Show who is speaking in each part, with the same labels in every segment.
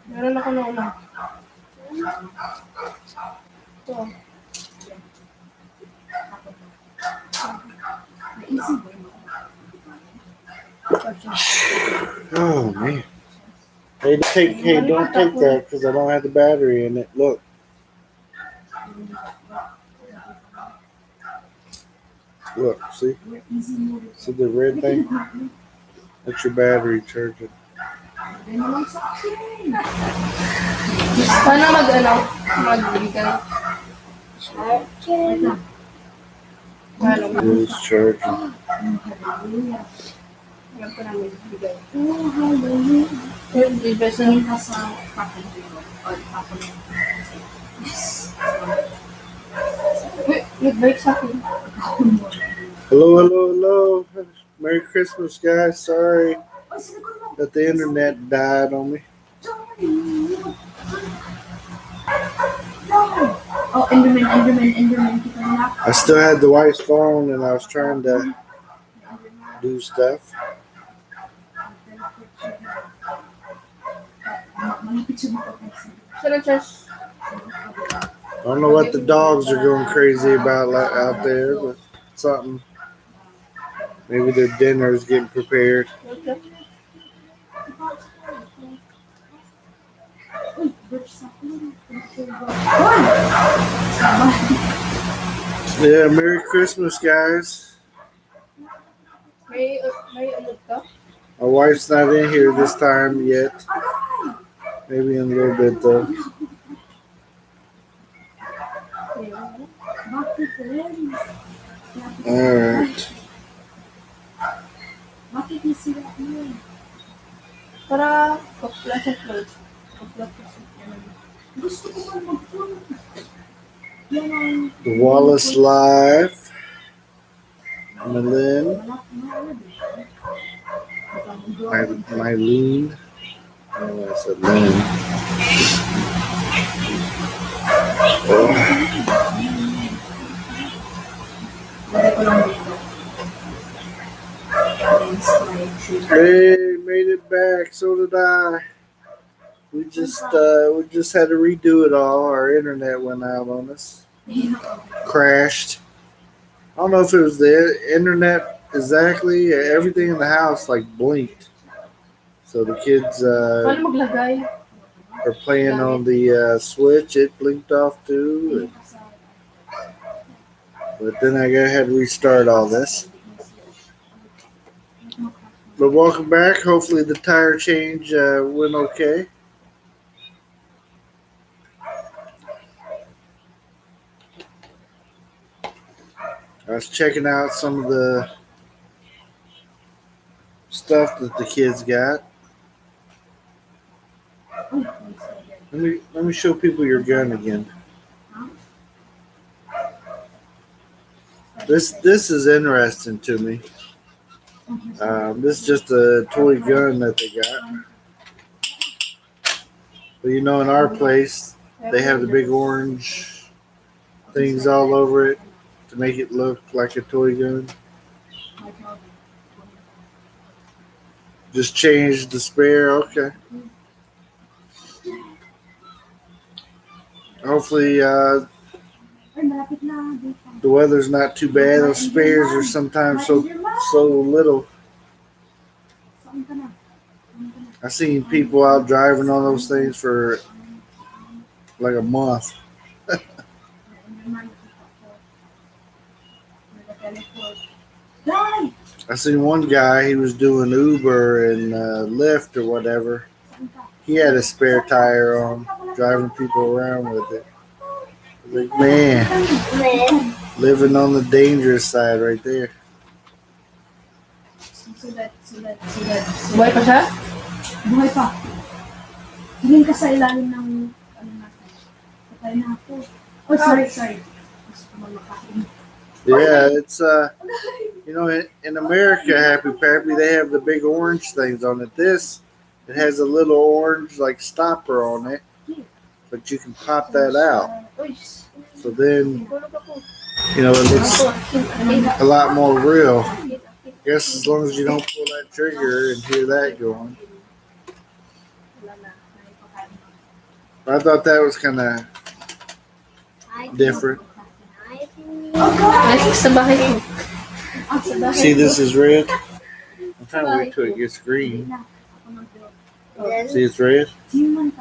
Speaker 1: Meron ako noon. Ito.
Speaker 2: Oh man. Hey, don't take that because I don't have the battery in it. Look. Look, see? See the red thing? That's your battery charger.
Speaker 1: Paano mag-legal?
Speaker 2: It's charging.
Speaker 1: Alam ko namin bigay. Nag-break sa akin.
Speaker 2: Hello. Merry Christmas, guys. Sorry that the internet died on me.
Speaker 3: Oh, Enderman.
Speaker 2: I still had the wife's phone and I was trying to do stuff. I don't know what the dogs are going crazy about out there, but something. Maybe their dinner is getting prepared. Yeah, Merry Christmas, guys.
Speaker 1: May ano ka?
Speaker 2: My wife's not in here this time yet. Maybe in a little bit, though. Alright.
Speaker 1: Para kapla sa clothes.
Speaker 2: The Wallace Live. Mylene. Oh, I said Lynn. Hey, made it back. So did I. We just had to redo it all. Our internet went out on us. Crashed. I don't know if it was the internet exactly. Everything in the house like blinked. So the kids are playing on the Switch. It blinked off too. But then I had to restart all this. But welcome back. Hopefully the tire change went okay. I was checking out some of the stuff that the kids got. Let me show people your gun again. This is interesting to me. This is just a toy gun that they got. But you know, in our place, they have the big orange things all over it to make it look like a toy gun. Just changed the spare. Okay. Hopefully, the weather's not too bad. Those spares are sometimes so little. I've seen people out driving on those things for like a month. I seen one guy, he was doing Uber and Lyft or whatever. He had a spare tire on, driving people around with it. Like, man, living on the dangerous side right there.
Speaker 1: Buhay pa siya?
Speaker 3: Buhay pa. Tingin ka sa ilalim ng ano natin. Patay na ako. Oh, sorry.
Speaker 2: Yeah, it's you know, in America, Happy Pappy, they have the big orange things on it. It has a little orange like stopper on it, but you can pop that out. So then, you know, it looks a lot more real. I guess as long as you don't pull that trigger and hear that going.
Speaker 3: Wala na. Naipakain mo.
Speaker 2: I thought that was kind of different.
Speaker 1: Ay, sa bahay ko. Sa bahay
Speaker 2: See,
Speaker 1: ko.
Speaker 2: this is red. I'm trying to wait till it gets green. See, it's red. When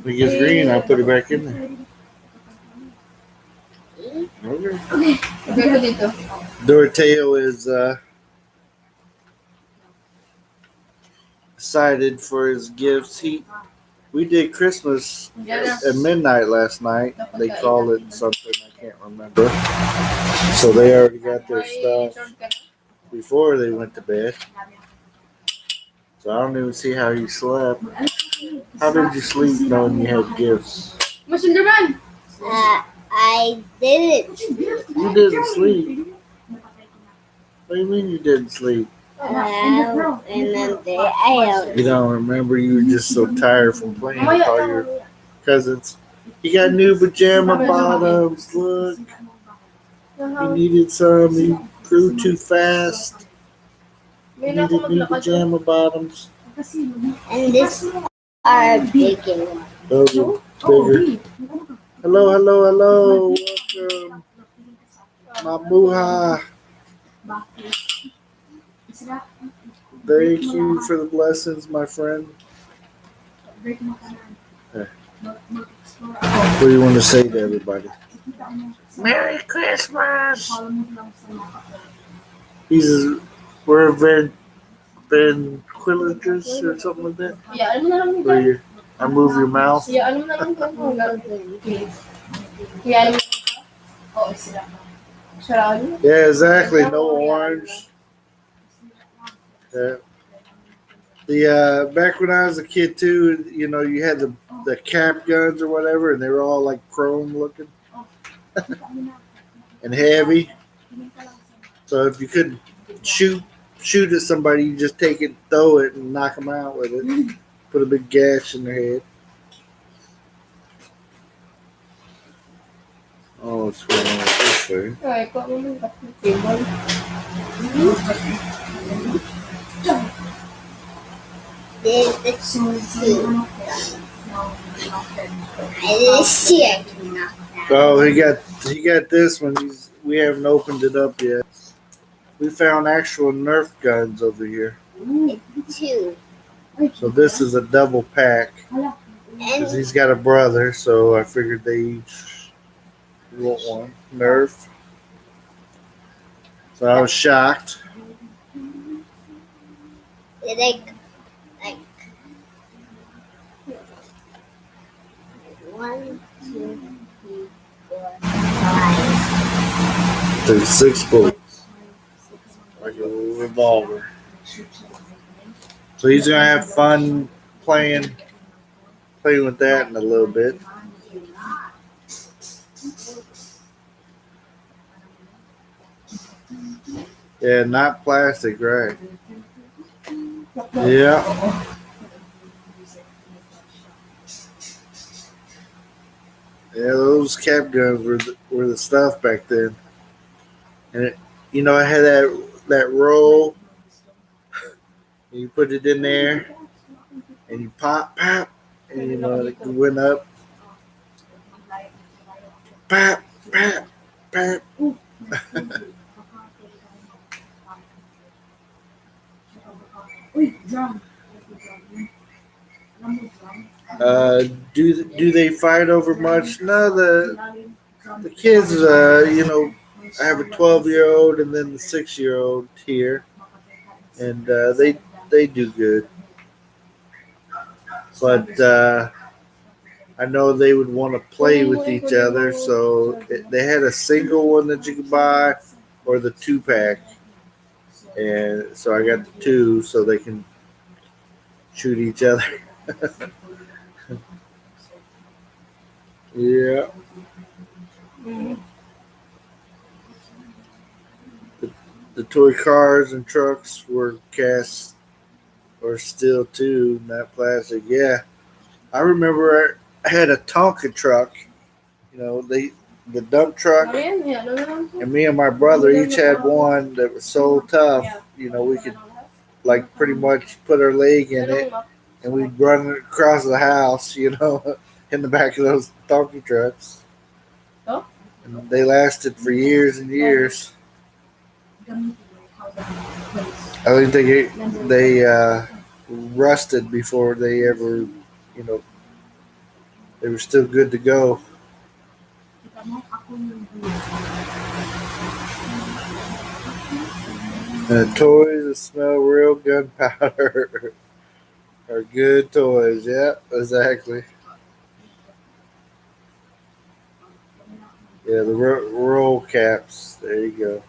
Speaker 2: it gets green, I'll put it back in there. Okay.
Speaker 1: Lagay ko dito.
Speaker 2: Doroteo is excited for his gifts. We did Christmas at midnight last night. They call it something I can't remember. So they already got their stuff before they went to bed. So I don't even see how you slept. How did you sleep knowing you had gifts?
Speaker 1: Masundaran!
Speaker 4: I didn't.
Speaker 2: You didn't sleep. What do you mean you didn't sleep?
Speaker 4: Remember, I
Speaker 2: You don't remember? You were just so tired from playing with all your cousins. You got new pajama bottoms. Look, you needed some. You grew too fast. You
Speaker 1: May na ako
Speaker 2: needed new
Speaker 1: maglakad.
Speaker 2: pajama bottoms.
Speaker 4: and this are bigger ones.
Speaker 2: Those are bigger. Hello, hello, hello. Welcome. Mabuha. Thank you for the blessings, my friend. What do you want to say to everybody? Merry Christmas! We're ventriloquist or something like that.
Speaker 1: Yeah, ano na lang
Speaker 2: Where
Speaker 1: dyan?
Speaker 2: I move your mouth.
Speaker 1: Yeah, ano na lang dyan? Yeah, ano na lang. Oo, sila. Sarado.
Speaker 2: Yeah, exactly. No orange. Yeah. The back when I was a kid too, you know, you had the cap guns or whatever, and they were all like chrome looking and heavy. So if you couldn't shoot at somebody, you just take it, throw it, and knock them out with it. Put a big gash in their head. Oh, it's going on this way.
Speaker 1: Ay, kung ano yung table.
Speaker 4: It's two. I didn't see I can knock that.
Speaker 2: Oh, he got this one. We haven't opened it up yet. We found actual Nerf guns over here.
Speaker 4: It's two.
Speaker 2: So this is a double pack. Because
Speaker 4: And
Speaker 2: he's got a brother, so I figured they each want one. Nerf. So I was shocked.
Speaker 4: like 1, 2, 3, 4, 5,
Speaker 2: There's 6 bullets. Like a revolver. So he's going to have fun playing with that in a little bit. Yeah, not plastic, right? Yeah. Yeah, those cap guns were the stuff back then. And I had that roll. You put it in there, and you pop, and it went up. Pop. Do they fight over much? No, the kids. I have a 12-year-old and then the 6-year-old here, and they do good. But I know they would want to play with each other, so they had a single one that you could buy or the 2-pack, and so I got the 2 so they can shoot each other. Yeah. The toy cars and trucks were cast or steel too, not plastic. Yeah, I remember I had a Tonka truck. The dump truck, and me and my brother each had one that was so tough. We could like pretty much put our leg in it and we'd run across the house, you know, in the back of those donkey trucks.
Speaker 1: Oh?
Speaker 2: And they lasted for years and years. I think they rusted before they ever, you know, they were still good to go. The toys that smell real gunpowder are good toys. Yeah, exactly. Yeah, the roll caps. There you go.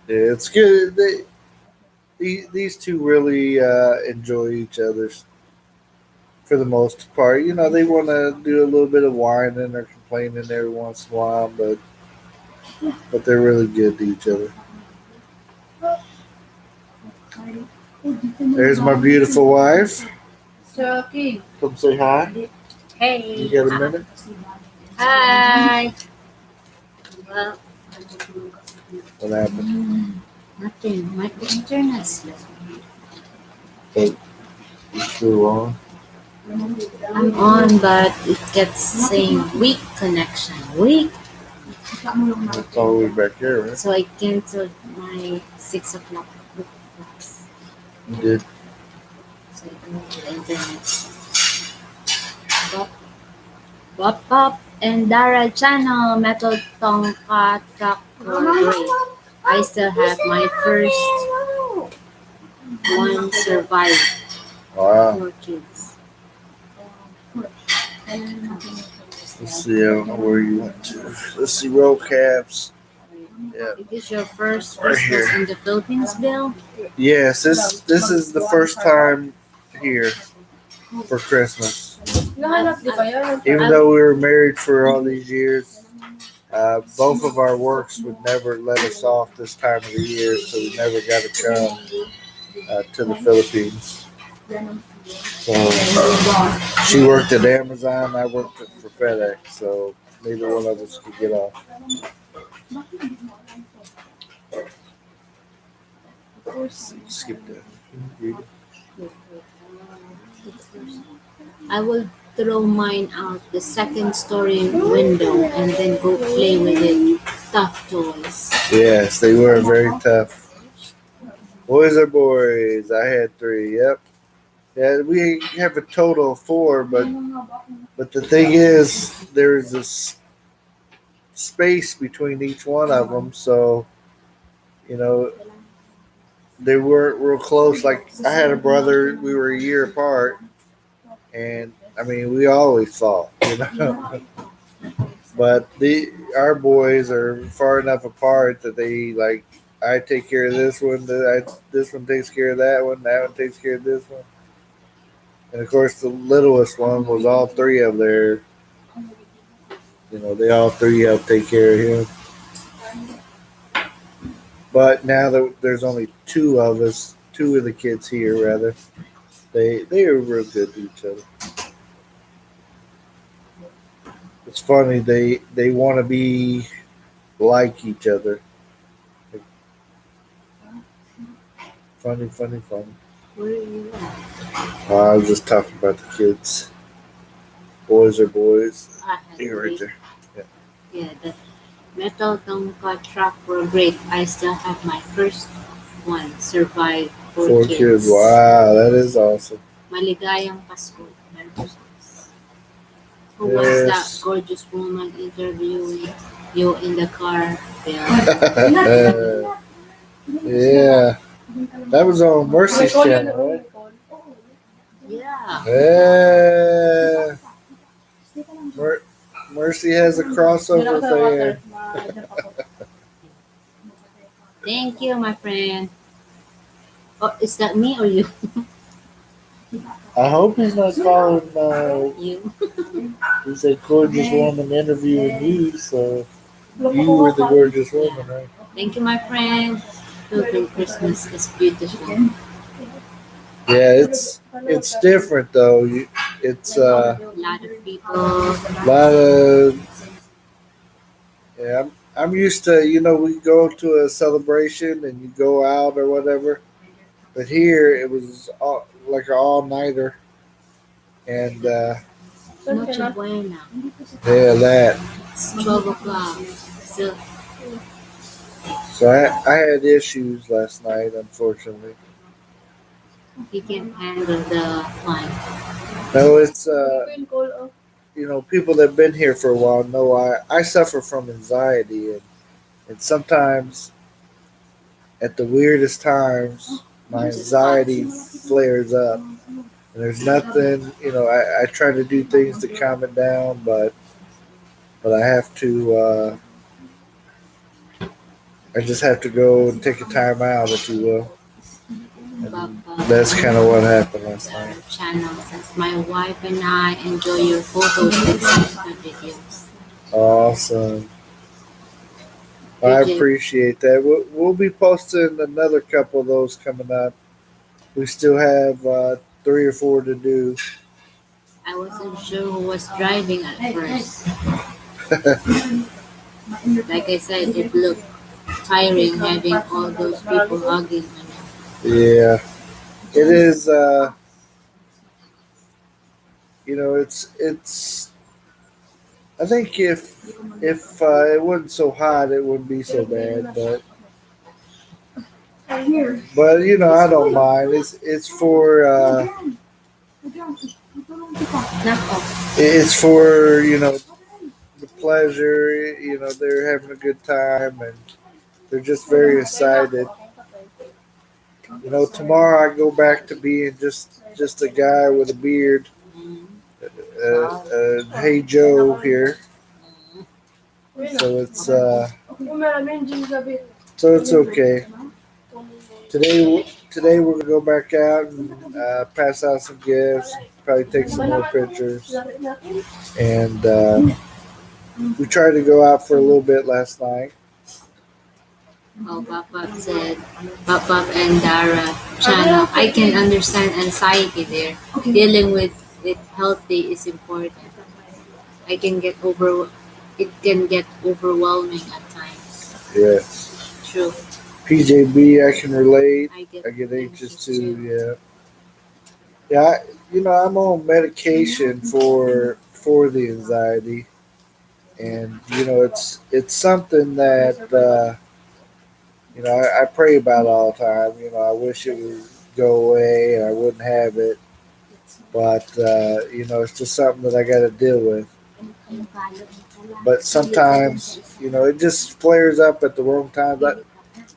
Speaker 2: Yeah, it's good. These two really enjoy each other's for the most part. You know, they want to do a little bit of whining or complaining every once in a while, but they're really good to each other. There's my beautiful wife.
Speaker 1: Chucky.
Speaker 2: Come say hi. You
Speaker 4: Hey.
Speaker 2: got a minute?
Speaker 4: Hi. Well,
Speaker 2: What happened?
Speaker 4: nothing. My internet's slow.
Speaker 2: You still on?
Speaker 4: I'm on, but it gets saying weak connection. Weak.
Speaker 2: It's all the way back here, right?
Speaker 4: So I canceled my 6 o'clock books.
Speaker 2: You did.
Speaker 4: So I can the internet. Bop and Dara channel metal tongka truck great. I still have my first one survived.
Speaker 2: Wow.
Speaker 4: 4 kids.
Speaker 2: Let's see. I don't know where you went to. Let's see. Roll caps. Yeah.
Speaker 4: Is this your first
Speaker 2: Right
Speaker 4: Christmas
Speaker 2: here.
Speaker 4: in the Philippines, Bill?
Speaker 2: Yes. This is the first time here for Christmas.
Speaker 1: Nahanap di ba yan?
Speaker 2: Even though we were married for all these years, both of our works would never let us off this time of the year, so we never got to come to the Philippines. So she worked at Amazon, I worked for FedEx, so neither one of us could get off. Skip that.
Speaker 4: I will throw mine out the second story window and then go play with it. Tough toys.
Speaker 2: Yes, they were very tough. Boys are boys. I had 3. Yep. Yeah, we have a total of 4, but the thing is, there's this space between each one of them, so you know they weren't real close. Like I had a brother, we were a year apart, and I mean we always fought, you know. But our boys are far enough apart that they like I take care of this one, this one takes care of that one takes care of this one. And of course, the littlest one was all 3 of their. You know, they all 3 help take care of him. But now that there's only 2 of us, 2 of the kids here rather, they are real good to each other. It's funny they want to be like each other. Funny.
Speaker 4: Where are you at?
Speaker 2: I was just talking about the kids. Boys are boys.
Speaker 4: I had
Speaker 2: Here, right
Speaker 4: three.
Speaker 2: there.
Speaker 4: Yeah, the metal tongka truck were great. I still have my first one. Survived 4
Speaker 2: 4 kids. Wow, that is awesome.
Speaker 4: Maligayang Pasko. Merry Christmas. Who was
Speaker 2: Yes.
Speaker 4: that gorgeous woman interviewing you in the car, Bill?
Speaker 2: Yeah, that was on Mercy's channel, right?
Speaker 4: Yeah.
Speaker 2: Yeah. Mercy has a crossover fan.
Speaker 4: Thank you, my friend. Oh, is that me or you?
Speaker 2: I hope he's not calling.
Speaker 4: You.
Speaker 2: He's a gorgeous woman interviewing you, so you were the gorgeous woman, right?
Speaker 4: Thank you, my friend. Philippine Christmas is beautiful.
Speaker 2: Yeah, it's different though. It's
Speaker 4: A lot of people.
Speaker 2: a lot of yeah. I'm used to we go to a celebration and you go out or whatever, But here it was like an all nighter, and
Speaker 4: Noche buena.
Speaker 2: yeah, that.
Speaker 4: It's 12 o'clock. Still,
Speaker 2: So I had issues last night, unfortunately.
Speaker 4: he can't handle the fun.
Speaker 2: No, it's people that've been here for a while know I suffer from anxiety, and sometimes at the weirdest times my anxiety flares up. And there's nothing, I try to do things to calm it down, but I just have to go and take a time out, if you will. And that's kind of what happened last night.
Speaker 4: Our channel says my wife and I enjoy your photos and send the videos.
Speaker 2: Awesome. I appreciate that. We'll be posting another couple of those coming up. We still have 3 or 4 to do.
Speaker 4: I wasn't sure who was driving at first. Like I said, it looked tiring having all those people hugging on you.
Speaker 2: Yeah, it is. It's. I think if it wasn't so hot, it wouldn't be so bad. But I don't mind. It's for it's for the pleasure. They're having a good time and they're just very excited. Tomorrow I go back to being just a guy with a beard. Hey Joe here. So it's okay. Today we're gonna go back out and pass out some gifts. Probably take some more pictures. And we tried to go out for a little bit last night.
Speaker 4: Oh, Papa said, Papa and Dara channel. I can understand anxiety there. Dealing with it healthy is important. It can get overwhelming at times.
Speaker 2: Yes.
Speaker 4: True.
Speaker 2: PJB, I can relate.
Speaker 4: I
Speaker 2: get anxious too. Yeah. I'm on medication for the anxiety, and it's something that I pray about all the time. I wish it would go away and I wouldn't have it, but it's just something that I got to deal with. But sometimes it just flares up at the wrong time.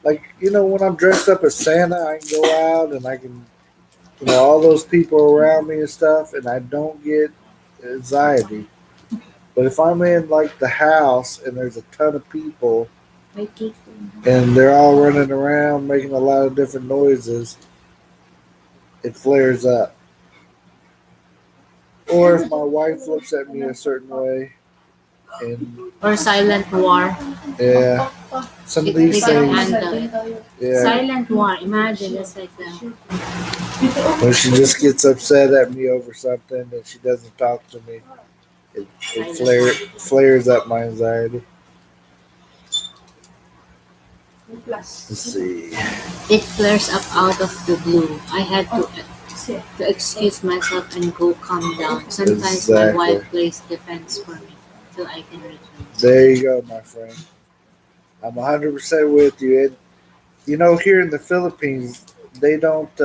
Speaker 2: Like when I'm dressed up as Santa, I can go out and I can all those people around me and stuff, and I don't get anxiety. But if I'm in like the house and there's a ton of people and they're all running around making a lot of different noises, it flares up. Or if my wife looks at me a certain way,
Speaker 4: or silent war.
Speaker 2: Yeah, some of these things. Yeah.
Speaker 4: Silent war. Imagine it's like that.
Speaker 2: When she just gets upset at me over something and she doesn't talk to me, it flares up my anxiety. Let's see.
Speaker 4: It flares up out of the blue. I had to excuse myself and go calm down. Sometimes my wife plays defense for me till I can return.
Speaker 2: There you go, my friend. I'm 100% with you. And here in the Philippines, they don't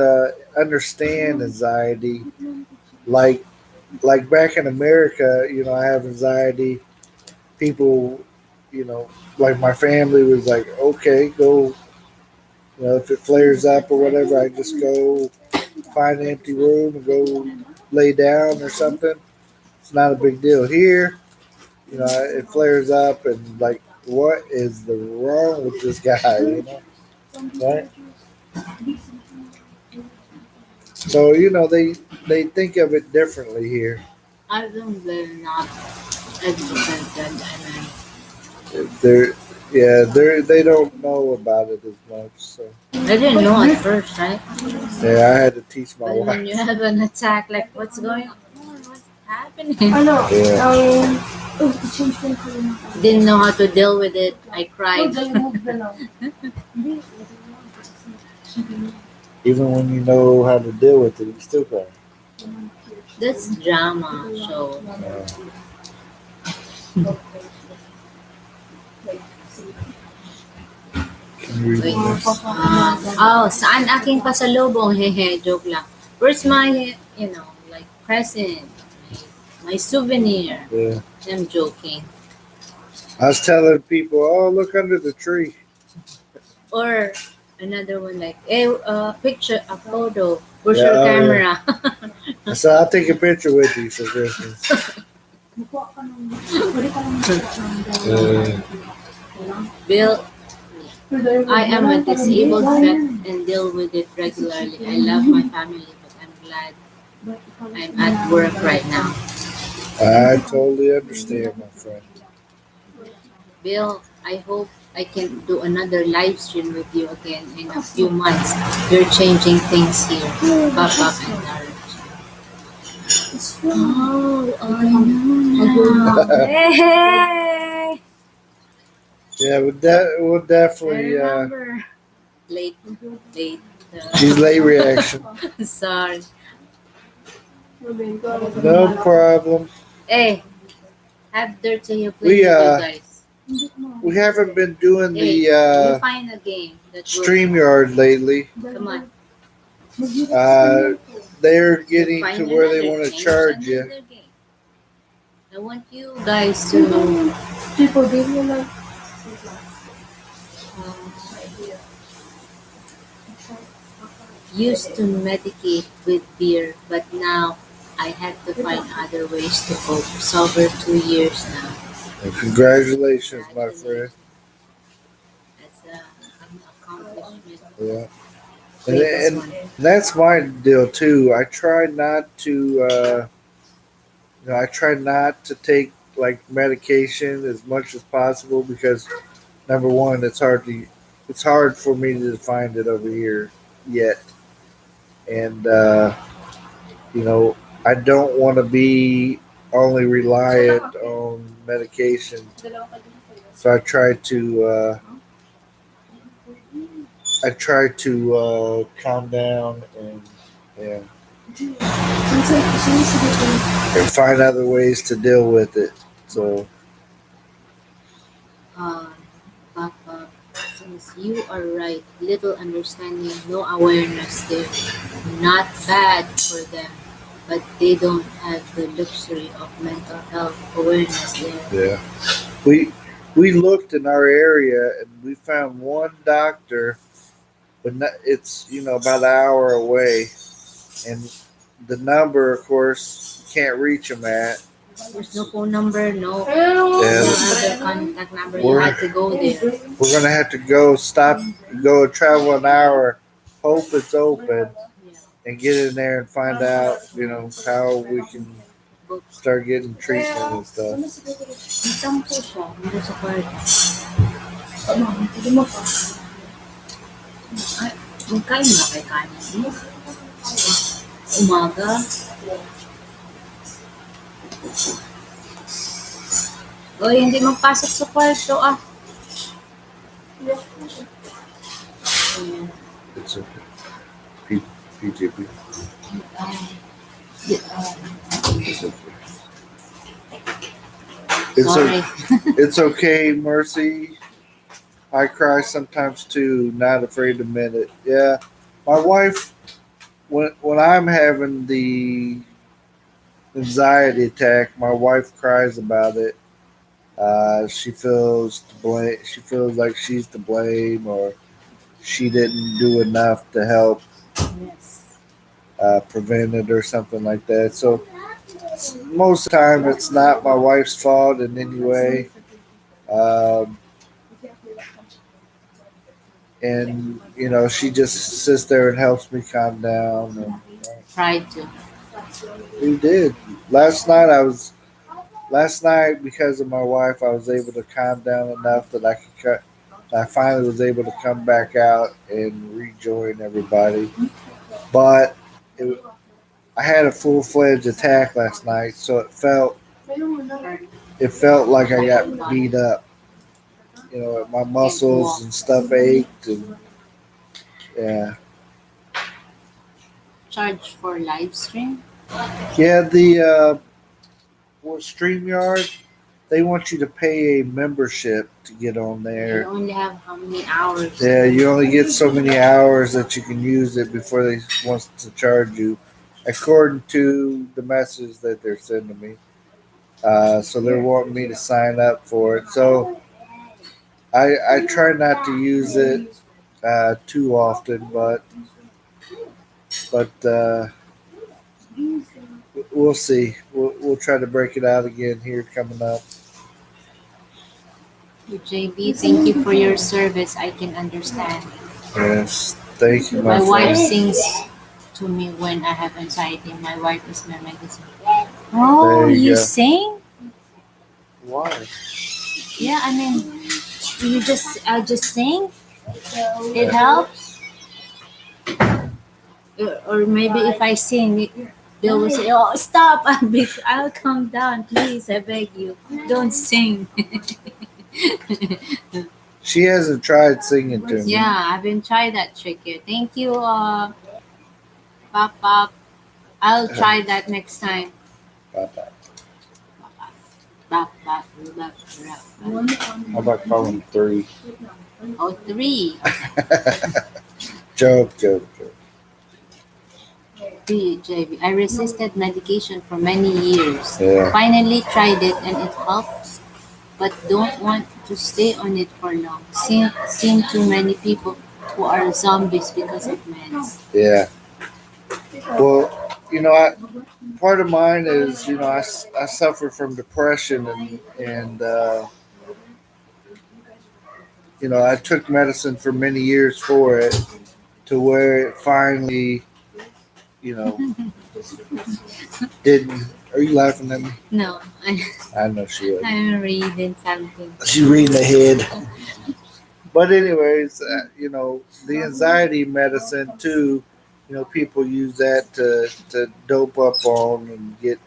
Speaker 2: understand anxiety like back in America. I have anxiety. People, like my family was like, okay, go. If it flares up or whatever, I just go find an empty room and go lay down or something. It's not a big deal. Here, it flares up and like, what is the wrong with this guy? Right? So they think of it differently here.
Speaker 4: I think they're not educated.
Speaker 2: They don't know about it as much. So
Speaker 4: I didn't know at first, right?
Speaker 2: yeah, I had to teach my
Speaker 4: But
Speaker 2: wife.
Speaker 4: when you have an attack, like what's going on? What's happening?
Speaker 2: Yeah.
Speaker 4: Didn't know how to deal with it. I cried.
Speaker 2: Even when you know how to deal with it, you still cry.
Speaker 4: That's drama show.
Speaker 2: Can you read
Speaker 4: Wait.
Speaker 2: the next?
Speaker 4: Saan aking pasalubong? Hehe, joke lang. Where's my, like present? My souvenir.
Speaker 2: Yeah.
Speaker 4: I'm joking.
Speaker 2: I was telling people, oh, look under the tree.
Speaker 4: Or another one like, hey, picture, a photo. Where's
Speaker 2: Yeah,
Speaker 4: your
Speaker 2: oh,
Speaker 4: camera?
Speaker 2: I said, I'll take a picture with you for Christmas.
Speaker 3: Kukuha ka ng, pwede ka lang kukuha ng
Speaker 4: Bill, I am a disabled vet and deal with it regularly. I love my family, but I'm glad I'm at work right now.
Speaker 2: I totally understand, my friend.
Speaker 4: Bill, I hope I can do another live stream with you again in a few months. You're changing things here. Pop up and Dara. Oh, I know. Hey!
Speaker 2: Yeah, we'll
Speaker 4: I
Speaker 2: definitely.
Speaker 4: remember. Late.
Speaker 2: She's late reaction.
Speaker 4: Sorry.
Speaker 2: No problem.
Speaker 4: Hey, have there to you play
Speaker 2: We,
Speaker 4: with you guys.
Speaker 2: We haven't been doing
Speaker 4: Hey,
Speaker 2: the
Speaker 4: you find a game that will
Speaker 2: StreamYard lately.
Speaker 4: come on.
Speaker 2: They're getting
Speaker 4: Find
Speaker 2: to where they
Speaker 4: another
Speaker 2: want to
Speaker 4: game,
Speaker 2: charge you.
Speaker 4: another game. I want you guys to
Speaker 3: people give you like
Speaker 4: used to medicate with beer, but now I had to find other ways to cope. Sober 2 years now.
Speaker 2: Well, congratulations, my friend.
Speaker 4: That's an accomplishment.
Speaker 2: Yeah.
Speaker 4: Wait, this
Speaker 2: And
Speaker 4: one.
Speaker 2: that's my deal too. I try not to, I try not to take like medication as much as possible because number one, it's hard for me to find it over here yet, and I don't want to be only reliant on medication. So I try to calm down and yeah, and find other ways to deal with it. So
Speaker 4: Papa, since you are right, little understanding, no awareness there. Not bad for them, but they don't have the luxury of mental health awareness there.
Speaker 2: yeah, we looked in our area and we found one doctor, but it's about an hour away, and the number, of course, you can't reach him at.
Speaker 4: There's no phone number, no
Speaker 2: Yeah,
Speaker 4: other contact number. You
Speaker 2: We're-
Speaker 4: had to go there.
Speaker 2: we're gonna have to go travel an hour, hope it's open,
Speaker 4: Yeah.
Speaker 2: and get in there and find out, how we can
Speaker 4: Book.
Speaker 2: start getting treatment and stuff.
Speaker 4: Isang po siya, nandun sa kwarto.
Speaker 3: Hindi mo pa.
Speaker 4: Ay, magkain na kay kanin. Umaga. Oy, hindi magpasok sa kwarto ah. Ayan.
Speaker 2: It's okay. PJP. It's okay.
Speaker 4: Sorry.
Speaker 2: It's okay, Mercy. I cry sometimes too. Not afraid to admit it. Yeah, my wife. When I'm having the anxiety attack, my wife cries about it. She feels to blame. She feels like she's to blame, or she didn't do enough to help
Speaker 4: Yes.
Speaker 2: prevent it, or something like that. So most of the time, it's not my wife's fault in any way. Um, and she just sits there and helps me calm down. And
Speaker 4: Tried to.
Speaker 2: we did last night because of my wife. I was able to calm down enough that I finally was able to come back out and rejoin everybody. But I had a full-fledged attack last night, so it felt like I got beat up. My muscles and stuff ached, and yeah.
Speaker 4: charge for live stream?
Speaker 2: Yeah, the StreamYard, they want you to pay a membership to get on
Speaker 4: You
Speaker 2: there.
Speaker 4: only have how many hours?
Speaker 2: Yeah, you only get so many hours that you can use it before they want to charge you, according to the message that they're sending me. So they're wanting me to sign up for it. So I try not to use it too often, but we'll see. We'll try to break it out again here coming up.
Speaker 4: JB, thank you for your service. I can understand.
Speaker 2: Yes, thank you,
Speaker 4: My
Speaker 2: my
Speaker 4: wife
Speaker 2: friend.
Speaker 4: sings to me when I have anxiety. My wife is my medicine. Oh,
Speaker 2: There you
Speaker 4: you
Speaker 2: go.
Speaker 4: sing?
Speaker 2: Why?
Speaker 4: Yeah, I mean, you just sing. It helps. Or maybe if I sing, they will say, "Oh, stop! I'll calm down, please. I beg you, don't sing."
Speaker 2: She hasn't tried singing to me.
Speaker 4: Yeah, I haven't tried that trick yet. Thank you, Pop Pop. I'll try that next time.
Speaker 2: Bye-bye.
Speaker 4: Bop, bop, bop, bop, bop.
Speaker 2: How about calling 3?
Speaker 4: Oh, 3.
Speaker 2: Joke.
Speaker 4: JB. I resisted medication for many years.
Speaker 2: Yeah.
Speaker 4: Finally tried it and it helps, but don't want to stay on it for long. Seen too many people who are zombies because of meds.
Speaker 2: Yeah. Well, part of mine is, I suffer from depression and I took medicine for many years for it to where it finally, didn't. Are you laughing at me?
Speaker 4: No,
Speaker 2: I know she is.
Speaker 4: I'm reading something.
Speaker 2: She's reading ahead. But anyways, the anxiety medicine too, people use that to dope up on and get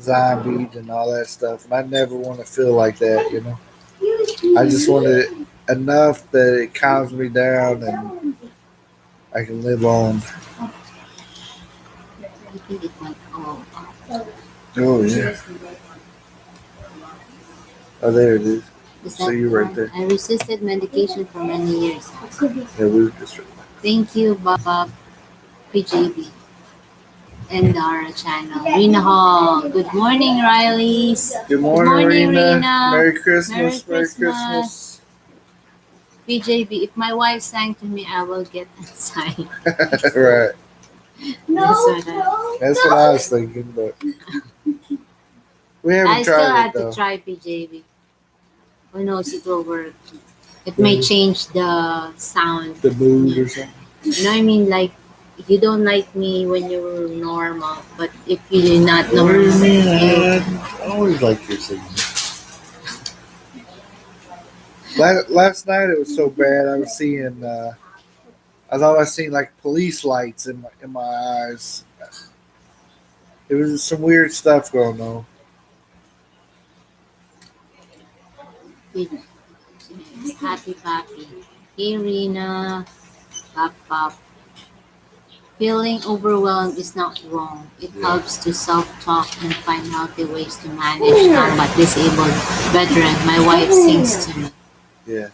Speaker 2: zombies and all that stuff. And I never want to feel like that. I just want it enough that it calms me down and I can live on.
Speaker 4: I think it went all up.
Speaker 2: Oh yeah. Oh, there it is.
Speaker 4: Is
Speaker 2: So
Speaker 4: that
Speaker 2: you're right
Speaker 4: one?
Speaker 2: there.
Speaker 4: I resisted medication for many years.
Speaker 2: Yeah, we were just.
Speaker 4: Thank you, Bob, PJB, and Dara channel. Rina Hall. Good morning, Rileys.
Speaker 2: Good morning, Rena.
Speaker 4: Rina.
Speaker 2: Merry Christmas.
Speaker 4: Merry
Speaker 2: Merry Christmas.
Speaker 4: PJB, if my wife sang to me, I will get anxiety.
Speaker 2: Right.
Speaker 4: That's
Speaker 2: what I was thinking, but we haven't
Speaker 4: I still
Speaker 2: tried
Speaker 4: had
Speaker 2: it though.
Speaker 4: to try PJB. Who knows, it will work. It may change the sound.
Speaker 2: The mood or something.
Speaker 4: I mean, like, you don't like me when you're normal, but if you're not
Speaker 2: What do
Speaker 4: normal,
Speaker 2: you mean?
Speaker 4: you,
Speaker 2: I always like your singing. Last night it was so bad. I was seeing. I thought I seen like police lights in my eyes. It was some weird stuff going on.
Speaker 4: happy pappy. Hey, Rina. Pop, pop. Feeling overwhelmed is not wrong. It helps to self-talk and find healthy ways to manage combat disabled veteran. My wife sings to me.
Speaker 2: Yeah.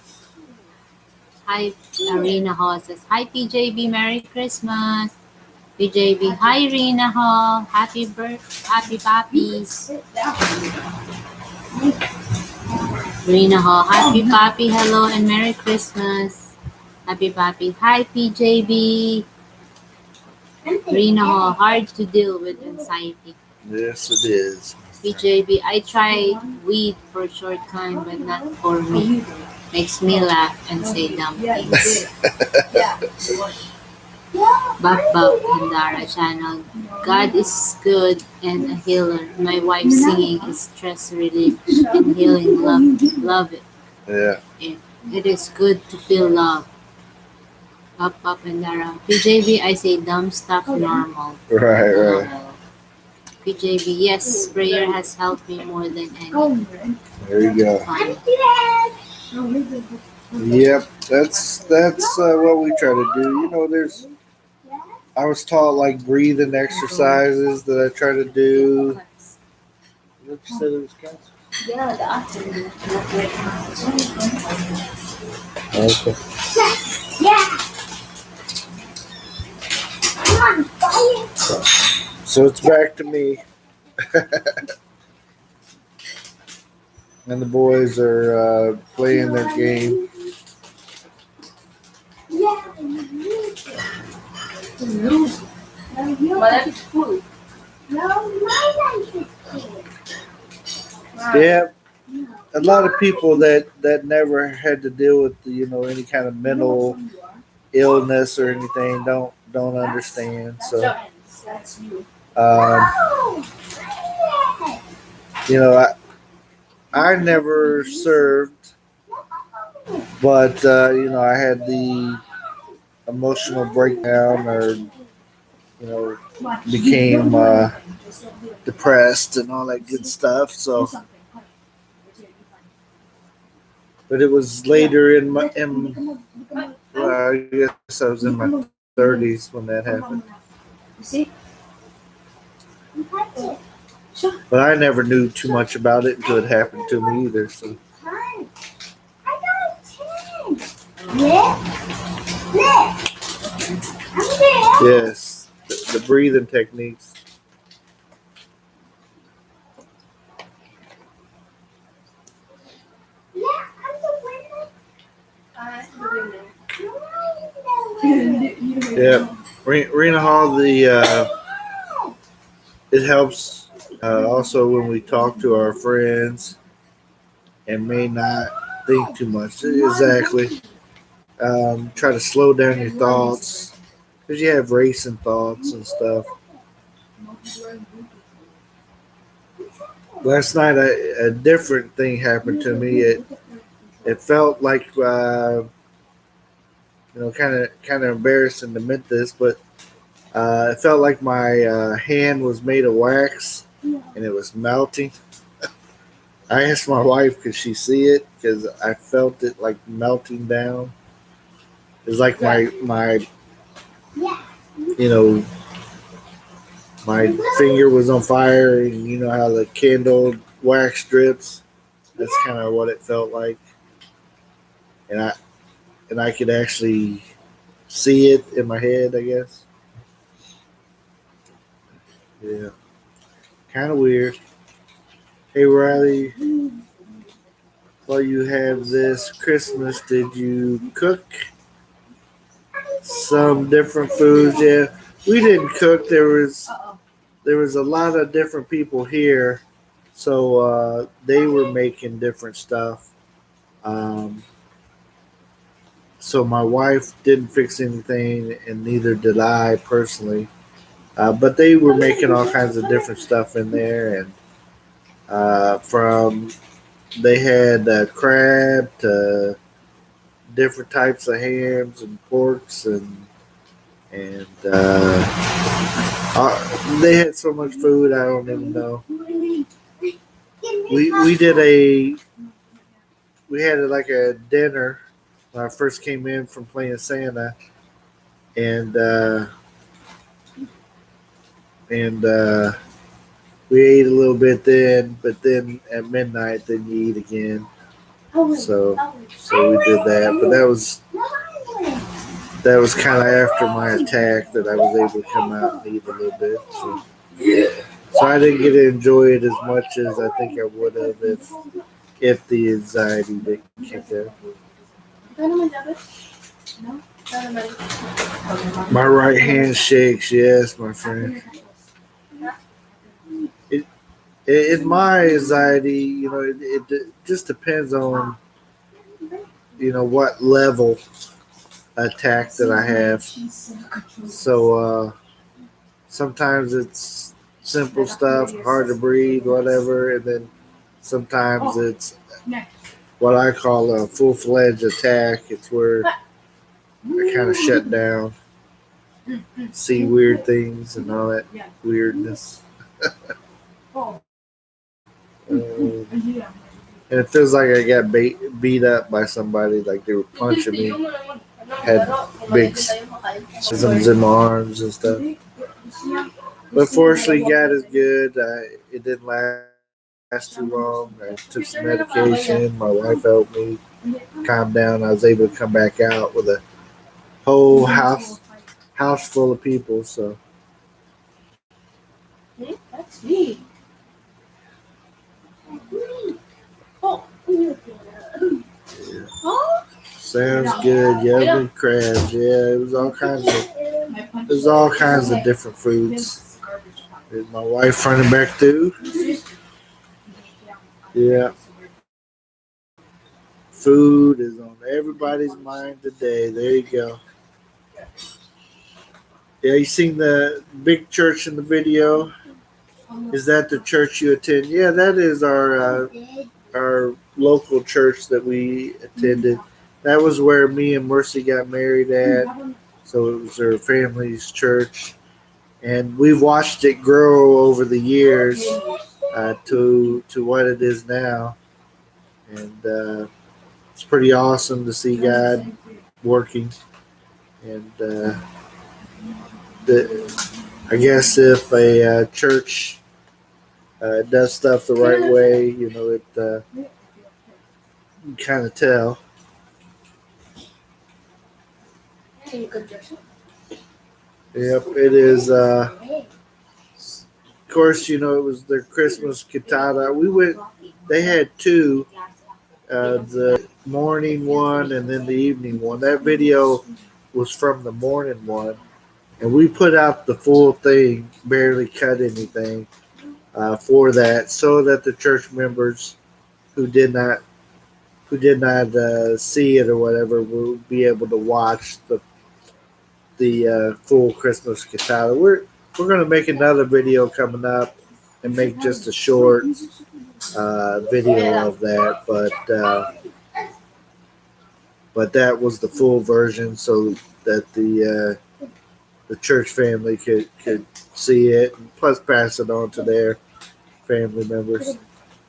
Speaker 4: Hi, Arena Hall says, hi, PJB, Merry Christmas. PJB, hi, Rina Hall. Happy puppies. Rina Hall, happy puppy, hello, and Merry Christmas. Happy puppy. Hi, PJB. Rina Hall, hard to deal with anxiety.
Speaker 2: Yes, it is.
Speaker 4: PJB, I tried weed for a short time, but not for me. Makes me laugh and say dumb things. Bop Bop and Dara channel. God is good and a healer. My wife singing is stress relief and healing. Love it.
Speaker 2: Yeah.
Speaker 4: It is good to feel love. Bop Bop and Dara. PJB, I say dumb stuff normal.
Speaker 2: Right.
Speaker 4: PJB, yes, prayer has helped me more than anything.
Speaker 2: There you go.
Speaker 4: Fun.
Speaker 2: Yep, that's what we try to do. There's I was taught like breathing exercises that I try to do. What you said it was cats?
Speaker 1: Yeah, the afternoon. Not right now.
Speaker 2: Okay.
Speaker 3: Yeah. Come on, fire.
Speaker 2: So it's back to me. And the boys are playing their game.
Speaker 3: Yeah.
Speaker 1: My life is full.
Speaker 3: No, my life is cool.
Speaker 2: Yeah, a lot of people that never had to deal with any kind of mental illness or anything don't understand. So
Speaker 1: That's you.
Speaker 2: um, you know, I never served, but I had the emotional breakdown, or became depressed and all that good stuff. So, but it was later I guess I was in my 30s when that happened.
Speaker 3: You see?
Speaker 2: But I never knew too much about it until it happened to me either. So.
Speaker 3: I got a 10. Yeah. I'm there.
Speaker 2: Yes, the breathing techniques.
Speaker 3: Yeah, I'm the winner.
Speaker 1: I'm the winner.
Speaker 2: Yeah, Rena Hall. It helps also when we talk to our friends and may not think too much. Exactly. Try to slow down your thoughts because you have racing thoughts and stuff. Last night, a different thing happened to me. It felt like kind of embarrassing to admit this, but it felt like my hand was made of wax and it was melting. I asked my wife, could she see it? Because I felt it like melting down. It's like my my finger was on fire, and you know how the candle wax drips. That's kind of what it felt like, and I could actually see it in my head, I guess. Yeah, kind of weird. Hey Riley, while you have this Christmas, did you cook some different foods? Yeah, we didn't cook. There was a lot of different people here, so they were making different stuff. Um, so my wife didn't fix anything, and neither did I personally. But they were making all kinds of different stuff in there, and from they had crab to different types of hams and porks, and they had so much food I don't even know. We had like a dinner when I first came in from playing Santa, and we ate a little bit then, but then at midnight, then you eat again. So we did that, but that was kind of after my attack that I was able to come out and eat a little bit. So I didn't get to enjoy it as much as I think I would have if the anxiety didn't kick in. My right hand shakes, yes, my friend. In my anxiety, it just depends on, what level attack that I have. So sometimes it's simple stuff, hard to breathe, whatever, and then sometimes it's what I call a full-fledged attack. It's where I kind of shut down, see weird things and all that weirdness. And it feels like I got beat up by somebody, like they were punching me. had big schisms in my arms and stuff. But fortunately, God is good. It didn't last too long. I took some medication. My wife helped me calm down. I was able to come back out with a whole house full of people. So
Speaker 1: That's me. Oh,
Speaker 2: sounds good. Yummy crabs. Yeah, it was all kinds of different foods. There's my wife running back through. Yeah. Food is on everybody's mind today. There you go. Yeah, you seen the big church in the video? Is that the church you attend? Yeah, that is our local church that we attended. That was where me and Mercy got married at. So it was her family's church, and we've watched it grow over the years to what it is now, and it's pretty awesome to see God working. And I guess if a church does stuff the right way, you kind of tell. Yep, it is. Of course, it was their Christmas cantata. We went. They had two, the morning one and then the evening one. That video was from the morning one, and we put out the full thing, barely cut anything for that, so that the church members who did not see it or whatever will be able to watch the full Christmas cantata. We're going to make another video coming up and make just a short video of that, but that was the full version, so that the church family could see it and plus pass it on to their family members.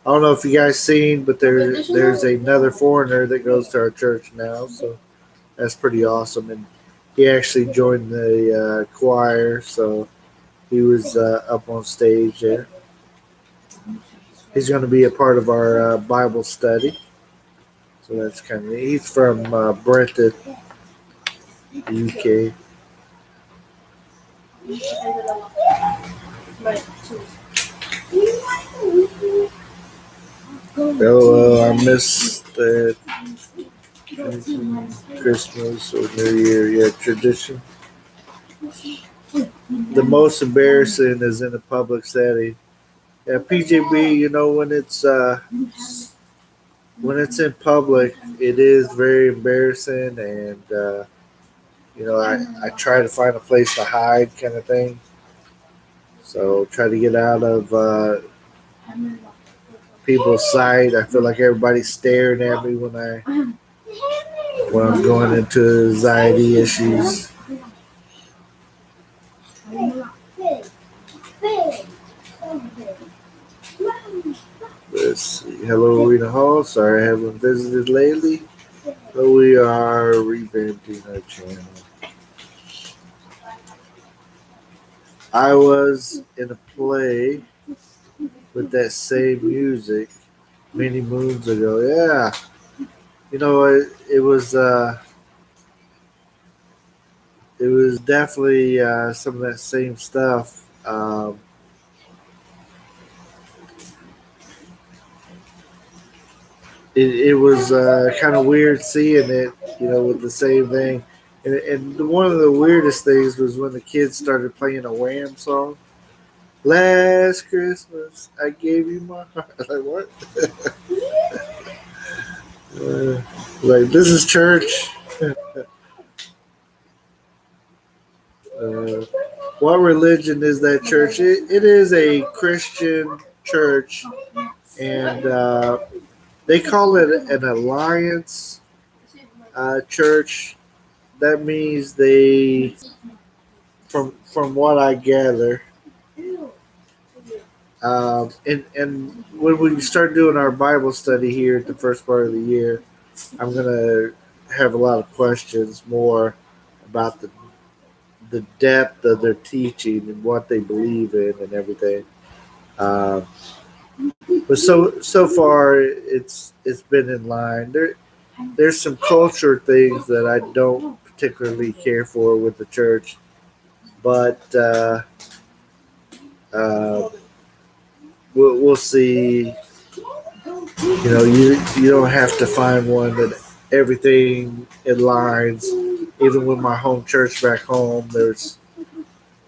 Speaker 2: I don't know if you guys seen, but there's another foreigner that goes to our church now, so that's pretty awesome. And he actually joined the choir, so he was up on stage there. He's going to be a part of our Bible study, so that's kind of neat. He's from Brenton, UK. Oh, I missed that Christmas or New Year tradition. The most embarrassing is in a public setting. Yeah, PJB, when it's in public, it is very embarrassing, and I try to find a place to hide, kind of thing. So try to get out of people's sight. I feel like everybody's staring at me when I'm going into anxiety issues. Let's see. Hello, Rena Hall. Sorry I haven't visited lately, but we are revamping our channel. I was in a play with that same music many moons ago. Yeah, it was definitely some of that same stuff. It was kind of weird seeing it, with the same thing. And one of the weirdest things was when the kids started playing a Wham song. Last Christmas, I gave you my heart. Like, what? Like, this is church. What religion is that church? It is a Christian church, and they call it an alliance church. That means they, from what I gather, and when we start doing our Bible study here at the first part of the year, I'm gonna have a lot of questions more about the depth of their teaching and what they believe in and everything. Uh, but so far it's been in line. There's some culture things that I don't particularly care for with the church, but uh, we'll see. You know, you don't have to find one that everything aligns. Even with my home church back home, there's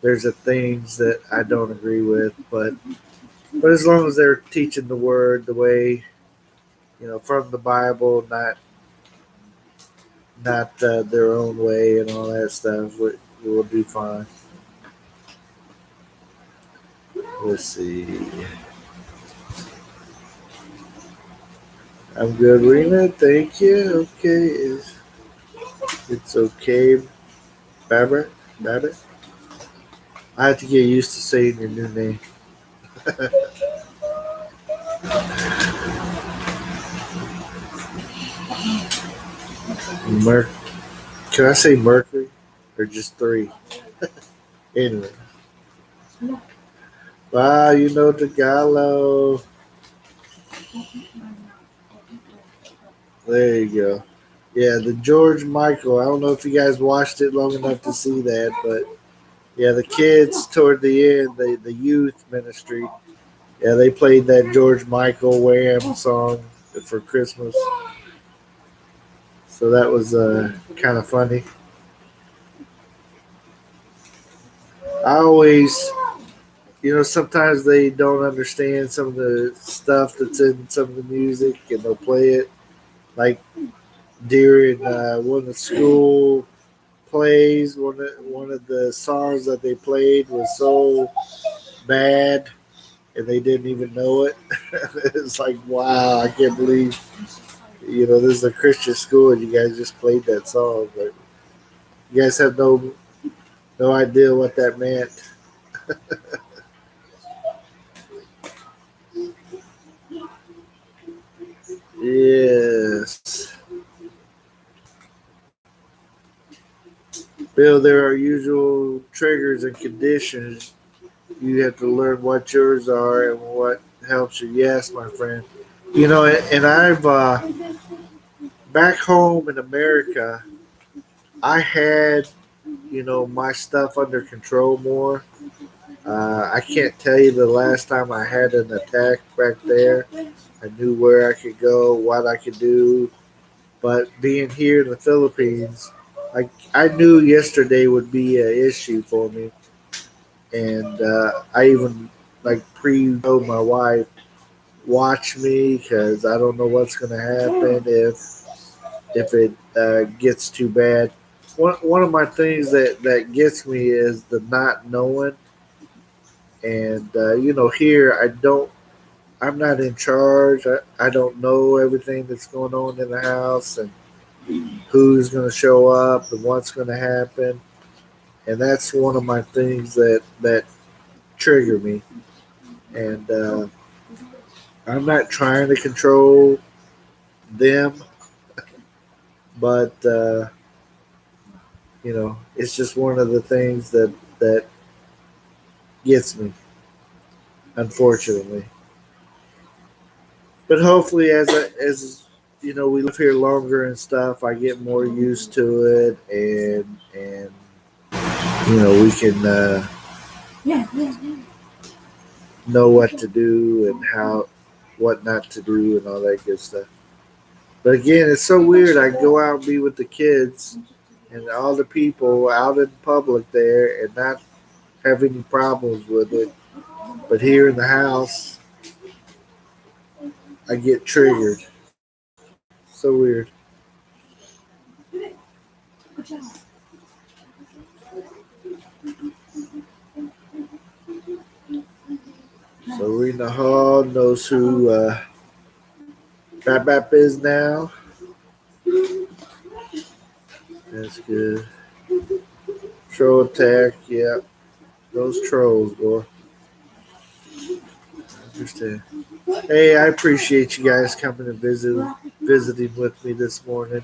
Speaker 2: a things that I don't agree with, but as long as they're teaching the word the way, you know, from the Bible, not their own way and all that stuff, we'll do fine. Let's see. I'm good, Rena. Thank you. Okay, it's okay, Babbitt. Babbitt. I have to get used to saying your new name. Merc. Can I say Mercury or just three? Anyway. Wow, you know Tagalog. There you go. Yeah, the George Michael. I don't know if you guys watched it long enough to see that, but yeah, the kids toward the end, the youth ministry, yeah, they played that George Michael Wham song for Christmas. So that was kind of funny. I always, you know, sometimes they don't understand some of the stuff that's in some of the music, and they'll play it like during one of the school plays. One of the songs that they played was so bad, and they didn't even know it. It's like, wow, I can't believe, you know, this is a Christian school and you guys just played that song, but you guys have no idea what that meant. Yes. Bill, there are usual triggers and conditions. You have to learn what yours are and what helps you. Yes, my friend. You know, and I've back home in America, I had, you know, my stuff under control more. I can't tell you the last time I had an attack back there. I knew where I could go, what I could do. But being here in the Philippines, I knew yesterday would be an issue for me, and I even like told my wife, watch me because I don't know what's going to happen if it gets too bad. One of my things that gets me is the not knowing, and you know, here I'm not in charge. I don't know everything that's going on in the house and who's going to show up and what's going to happen, and that's one of my things that trigger me. And I'm not trying to control them, but you know, it's just one of the things that gets me, unfortunately. But hopefully, as you know, we live here longer and stuff, I get more used to it, and you know, we can know what to do and what not to do and all that good stuff. But again, it's so weird. I go out and be with the kids and all the people out in public there and not have any problems with it. But here in the house, I get triggered. So weird. So Rena Hall knows who Bap is now. That's good. Troll attack, yeah. Those trolls, boy. I understand. Hey, I appreciate you guys coming and visiting with me this morning.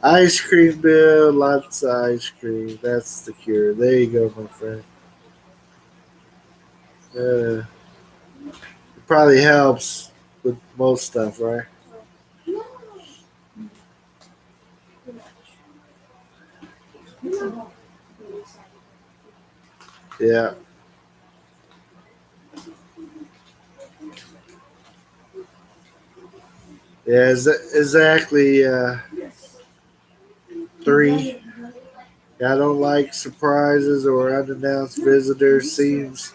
Speaker 2: Ice cream, Bill. Lots of ice cream. That's the cure. There you go, my friend. It probably helps with most stuff, right? Yeah. Yeah, exactly. Three. I don't like surprises or unannounced visitors. Seems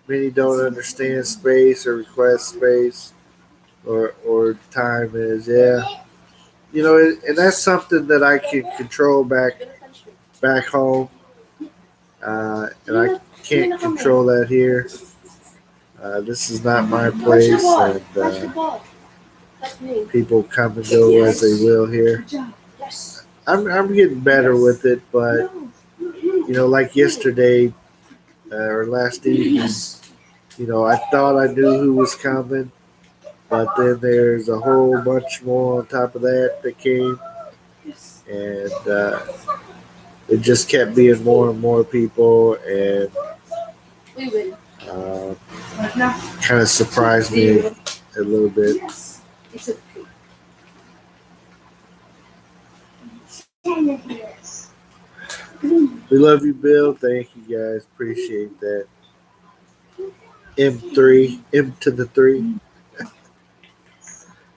Speaker 2: many don't understand space or request space or time is. Yeah. And that's something that I can control back home, and I can't control that here. This is not my place, and people come and go as they will here. I'm getting better with it, but like yesterday or last evening, I thought I knew who was coming, but then there's a whole bunch more on top of that came, and it just kept being more and more people, and uh, kind of surprised me a little bit. We love you, Bill. Thank you, guys. Appreciate that. M to the 3.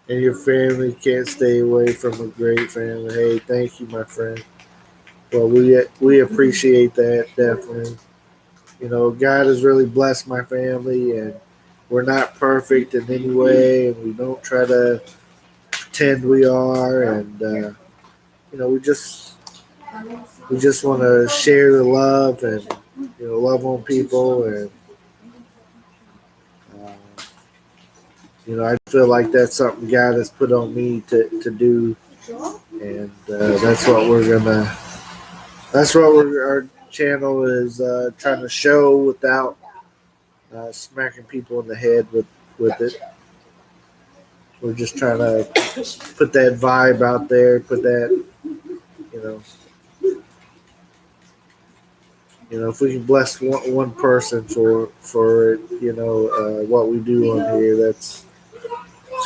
Speaker 2: And your family can't stay away from a great family. Hey, thank you, my friend. Well, we appreciate that, definitely. God has really blessed my family, and we're not perfect in any way, and we don't try to pretend we are, and we just want to share the love and love on people, and uh, I feel like that's something God has put on me to do, and that's what our channel is trying to show without smacking people in the head with it. We're just trying to put that vibe out there, put that, you know, if we can bless one person for what we do on here, it's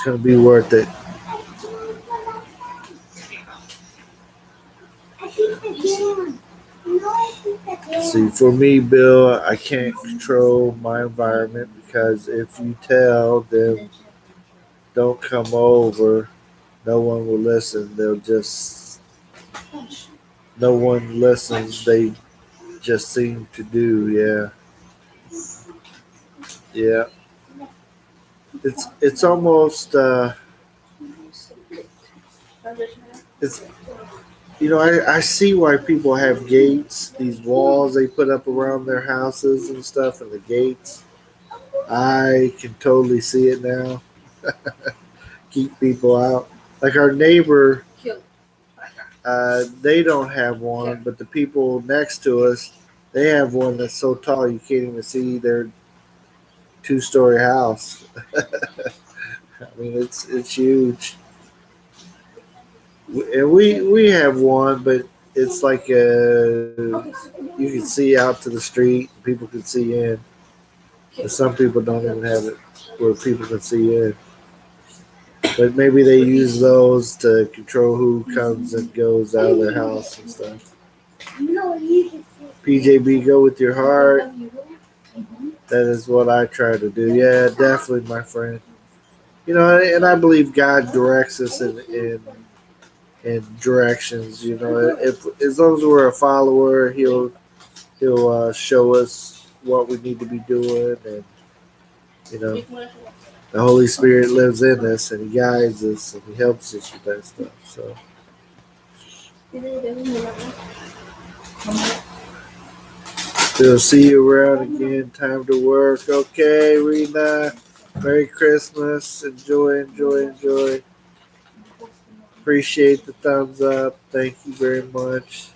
Speaker 2: going to be worth it. See, for me, Bill, I can't control my environment because if you tell them don't come over, no one will listen. No one listens. They just seem to do. Yeah, yeah. It's almost it's I see why people have gates, these walls they put up around their houses and stuff, and the gates. I can totally see it now. Keep people out. Like our neighbor, they don't have one, but the people next to us, they have one that's so tall you can't even see their 2-story house. I mean, it's huge. And we have one, but it's like you can see out to the street. People can see in. But some people don't even have it where people can see in. But maybe they use those to control who comes and goes out of their house and stuff. PJB, go with your heart. That is what I try to do. Yeah, definitely, my friend. And I believe God directs us in directions. If as long as we're a follower, He'll show us what we need to be doing, and the Holy Spirit lives in us, and He guides us, and He helps us with that stuff. So. We'll see you around again. Time to work. Okay, Rena. Merry Christmas. Enjoy, enjoy, enjoy. Appreciate the thumbs up. Thank you very much.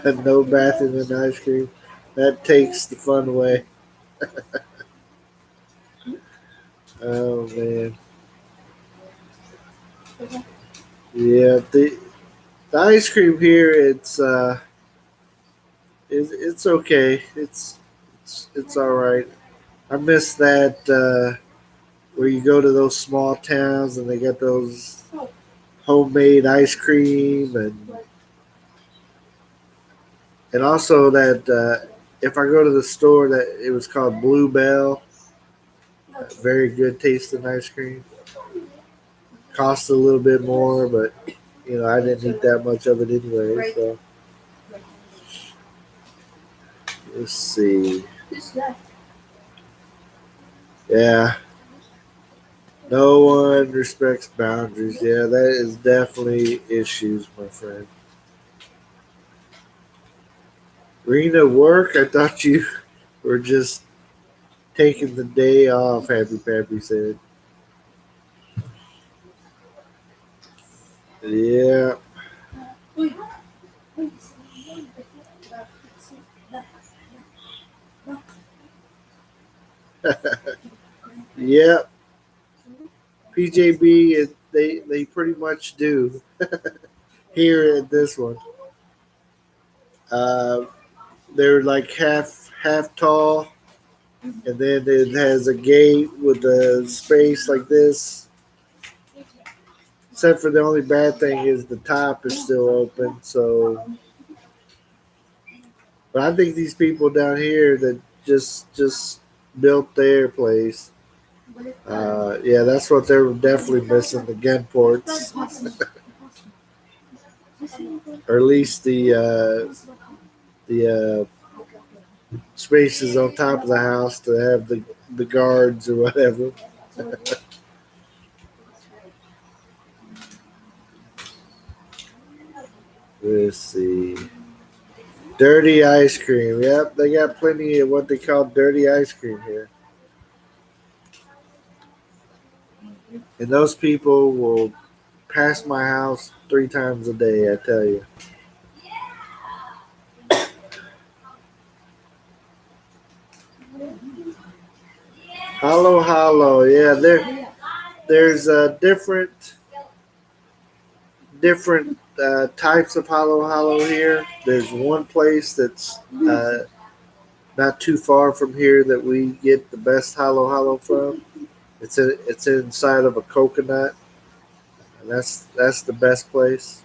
Speaker 2: No bathing and ice cream. That takes the fun away. Oh man. Yeah, the ice cream here, it's okay. It's all right. I miss that where you go to those small towns and they got those homemade ice cream and also that if I go to the store that it was called Bluebell, very good tasting ice cream. Cost a little bit more, but I didn't eat that much of it anyway. So let's see. Yeah, no one respects boundaries. Yeah, that is definitely issues, my friend. Rena, work? I thought you were just taking the day off, Happy Pappy said. Yeah. Yeah. PJB, they pretty much do here at this one. Uh, they're like half tall, and then it has a gate with a space like this. Except for the only bad thing is the top is still open. So, but I think these people down here that just built their place, yeah, that's what they're definitely missing, the gun ports, or at least the spaces on top of the house to have the guards or whatever. Let's see. Dirty ice cream. Yep, they got plenty of what they call dirty ice cream here. And those people will pass my house 3 times a day, I tell you. Hollow hollow. Yeah, there's different types of hollow hollow here. There's one place that's not too far from here that we get the best hollow hollow from. It's inside of a coconut, and that's the best place.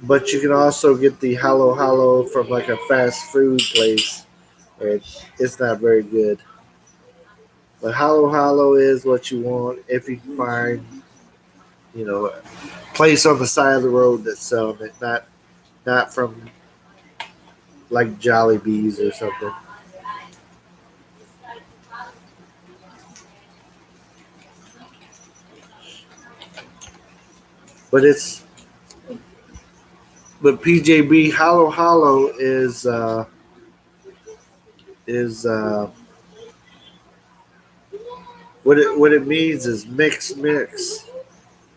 Speaker 2: But you can also get the hollow hollow from like a fast food place, and it's not very good. But hollow hollow is what you want if you can find, a place on the side of the road that's selling it, not from like Jolly Bees or something. But PJB hollow hollow is what it means is mix.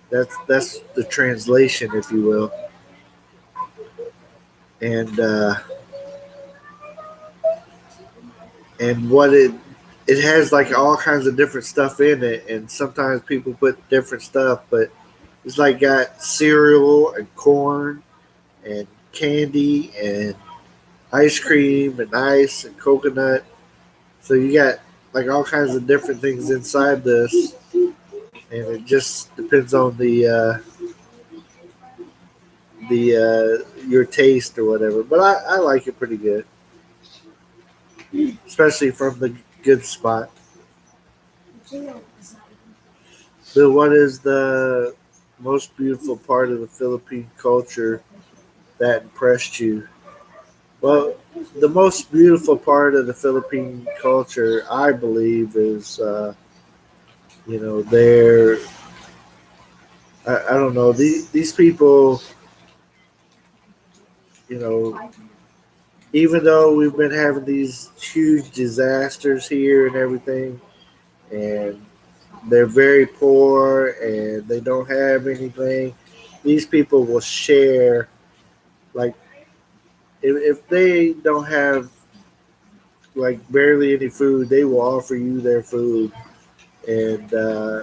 Speaker 2: That's the translation, if you will. And what it has like all kinds of different stuff in it, and sometimes people put different stuff, but it's like got cereal and corn and candy and ice cream and ice and coconut. So you got like all kinds of different things inside this, and it just depends on the your taste or whatever. But I like it pretty good, especially from the good spot. So, what is the most beautiful part of the Philippine culture that impressed you? Well, the most beautiful part of the Philippine culture, I believe, is their I don't know, these people, you know, even though we've been having these huge disasters here and everything, and they're very poor and they don't have anything, these people will share. Like if they don't have like barely any food, they will offer you their food, and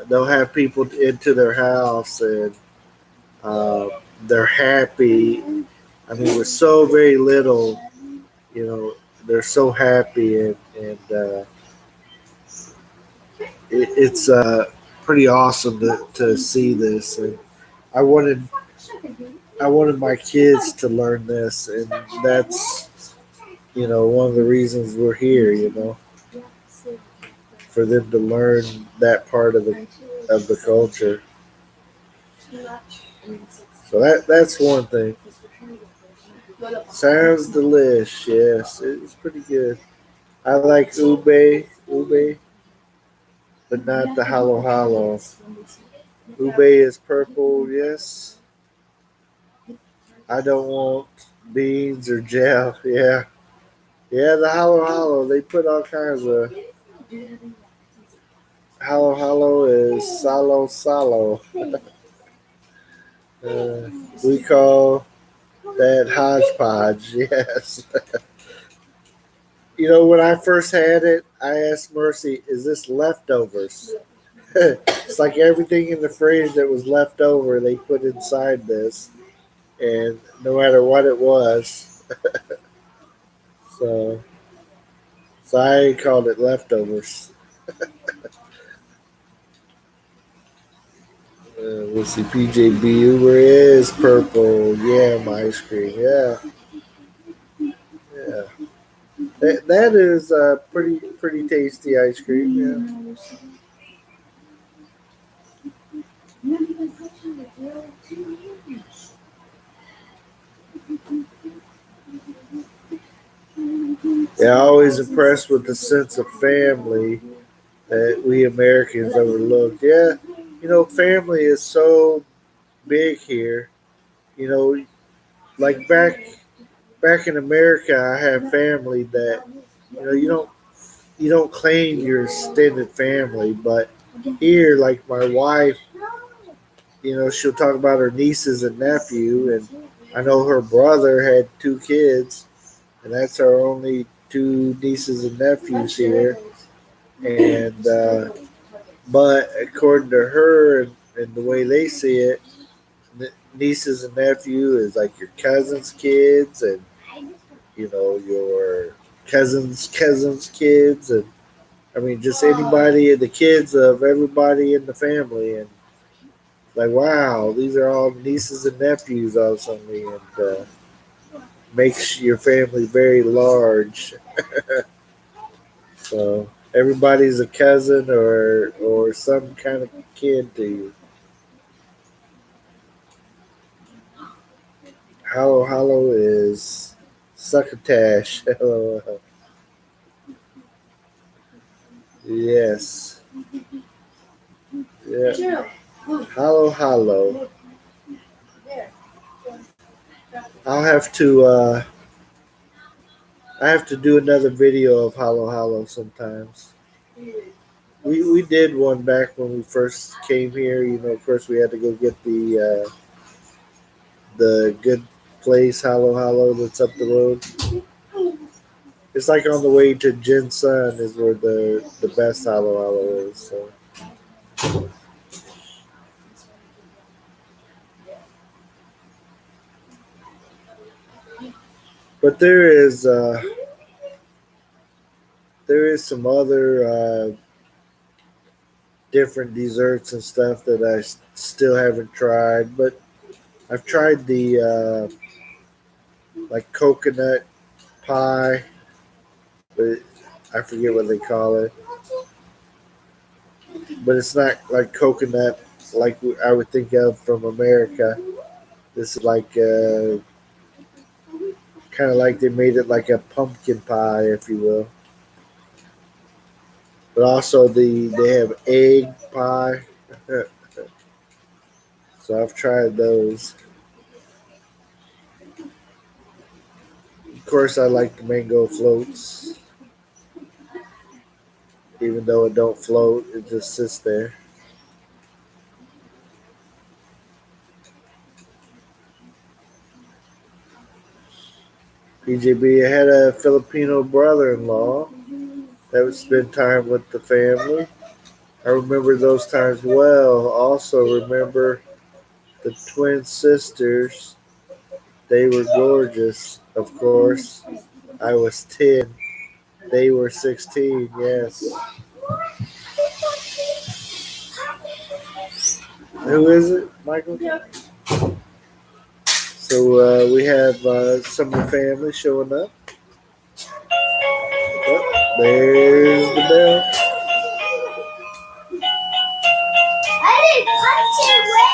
Speaker 2: they'll have people into their house, and uh, they're happy. I mean, with so very little, you know, they're so happy, and it's pretty awesome to see this. And I wanted I wanted my kids to learn this, and that's one of the reasons we're here. For them to learn that part of the culture. So that's one thing. Sounds delish. Yes, it's pretty good. I like ube, but not the halo halo. Ube is purple. Yes. I don't want beans or gel. Yeah. Yeah, the halo halo. They put all kinds of halo halo is salo salo. We call that hodgepodge. Yes. When I first had it, I asked Mercy, "Is this leftovers?" It's like everything in the fridge that was left over, they put inside this, and no matter what it was, so I called it leftovers. Let's see, PJB Uber is purple. Yeah, my ice cream. Yeah, yeah. That is pretty tasty ice cream. Yeah, I'm always impressed with the sense of family that we Americans overlook. Yeah, family is so big here. You know, like back in America, I have family that you don't claim your extended family, but here, like my wife, she'll talk about her nieces and nephew, and I know her brother had 2 kids, and that's our only 2 nieces and nephews here. And but according to her and the way they see it, nieces and nephew is like your cousin's kids, and your cousins' kids, and I mean just anybody, the kids of everybody in the family, and like wow, these are all nieces and nephews of something, and makes your family very large. So everybody's a cousin or some kind of kid to you. Halo halo is succotash. Yes. Yeah. Halo halo. I'll have to I have to do another video of halo halo sometimes. We did one back when we first came here. Of course, we had to go get the good place halo halo that's up the road. It's like on the way to Jinsun is where the best halo halo is. So. But there is some other different desserts and stuff that I still haven't tried. But I've tried the like coconut pie, but I forget what they call it. But it's not like coconut like I would think of from America. This is like kind of like they made it like a pumpkin pie, if you will. But also they have egg pie. So I've tried those. Of course, I like the mango floats, even though it don't float, it just sits there. PJB, I had a Filipino brother-in-law, That would spend time with the family. I remember those times well. Also remember the twin sisters. They were gorgeous, of course. I was 10. They were 16, yes. Who is it, Michael? So we have some of the family showing up. Oh, there's the bell.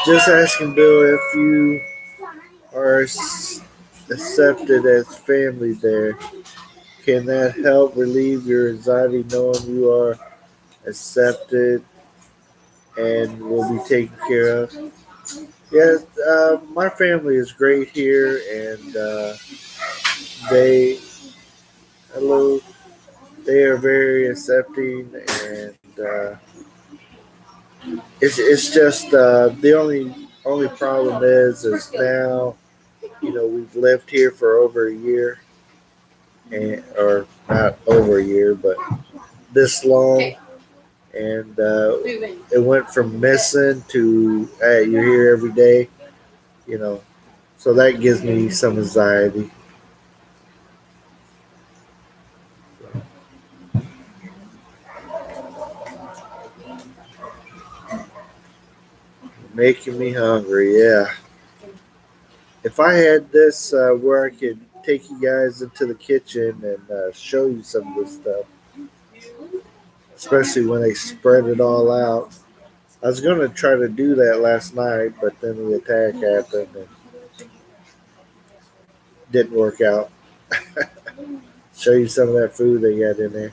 Speaker 2: Just asking Bill if you are accepted as family there. Can that help relieve your anxiety knowing you are accepted and will be taken care of? Yes, my family is great here, and they, hello, they are very accepting, and it's just the only problem is now we've lived here for over a year, and or not over a year, but this long, and it went from missing to hey, you're here every day, you know. So that gives me some anxiety. Making me hungry, yeah. If I had this where I could take you guys into the kitchen and show you some of this stuff, especially when they spread it all out. I was going to try to do that last night, but then the attack happened and didn't work out. Show you some of that food they got in there.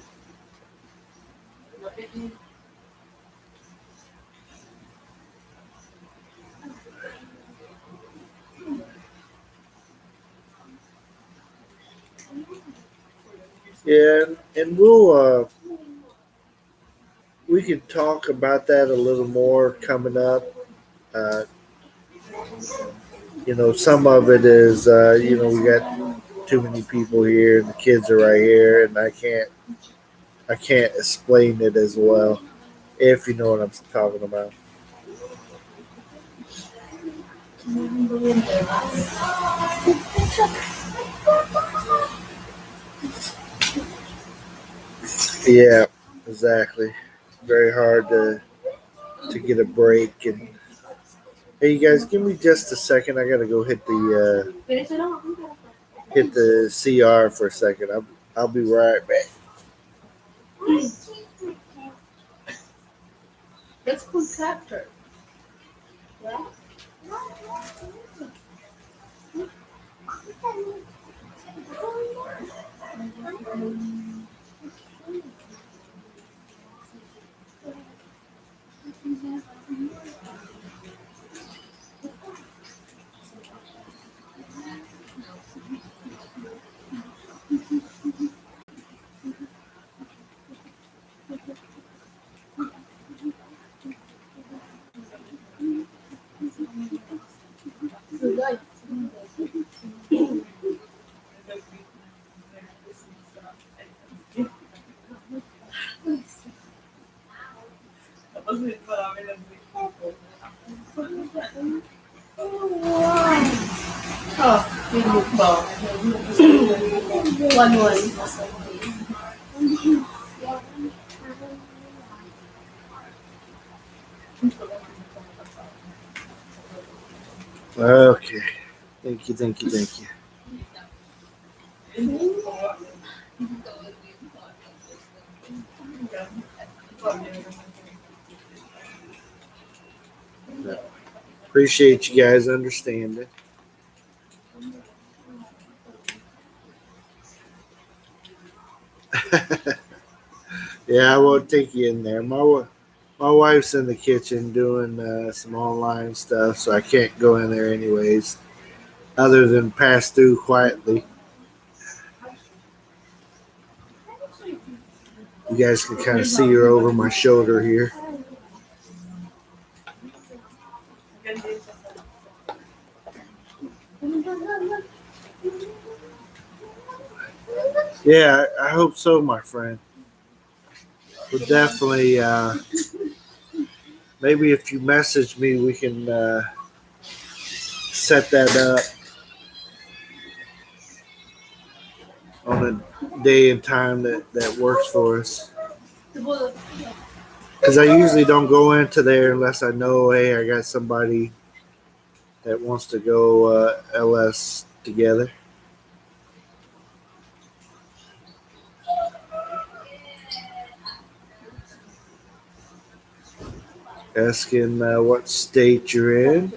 Speaker 2: Yeah, and we could talk about that a little more coming up. Uh, some of it is we got too many people here and the kids are right here, and I can't explain it as well if you know what I'm talking about. Yeah, exactly. Very hard to get a break. And hey, you guys, give me just a second. I gotta go hit the CR for a second. I'll be right back.
Speaker 1: That's called tractor. Oh, you look bad. One.
Speaker 2: Okay. Thank you, thank you, thank you. Appreciate you guys understanding. Yeah, I won't take you in there. My wife's in the kitchen doing some online stuff, so I can't go in there anyways, other than pass through quietly. You guys can kind of see her over my shoulder here. Yeah, I hope so, my friend. we'll definitely maybe if you message me, we can set that up on a day and time that works for us. Because I usually don't go into there unless I know, hey, I got somebody that wants to go LS together. Asking what state you're in.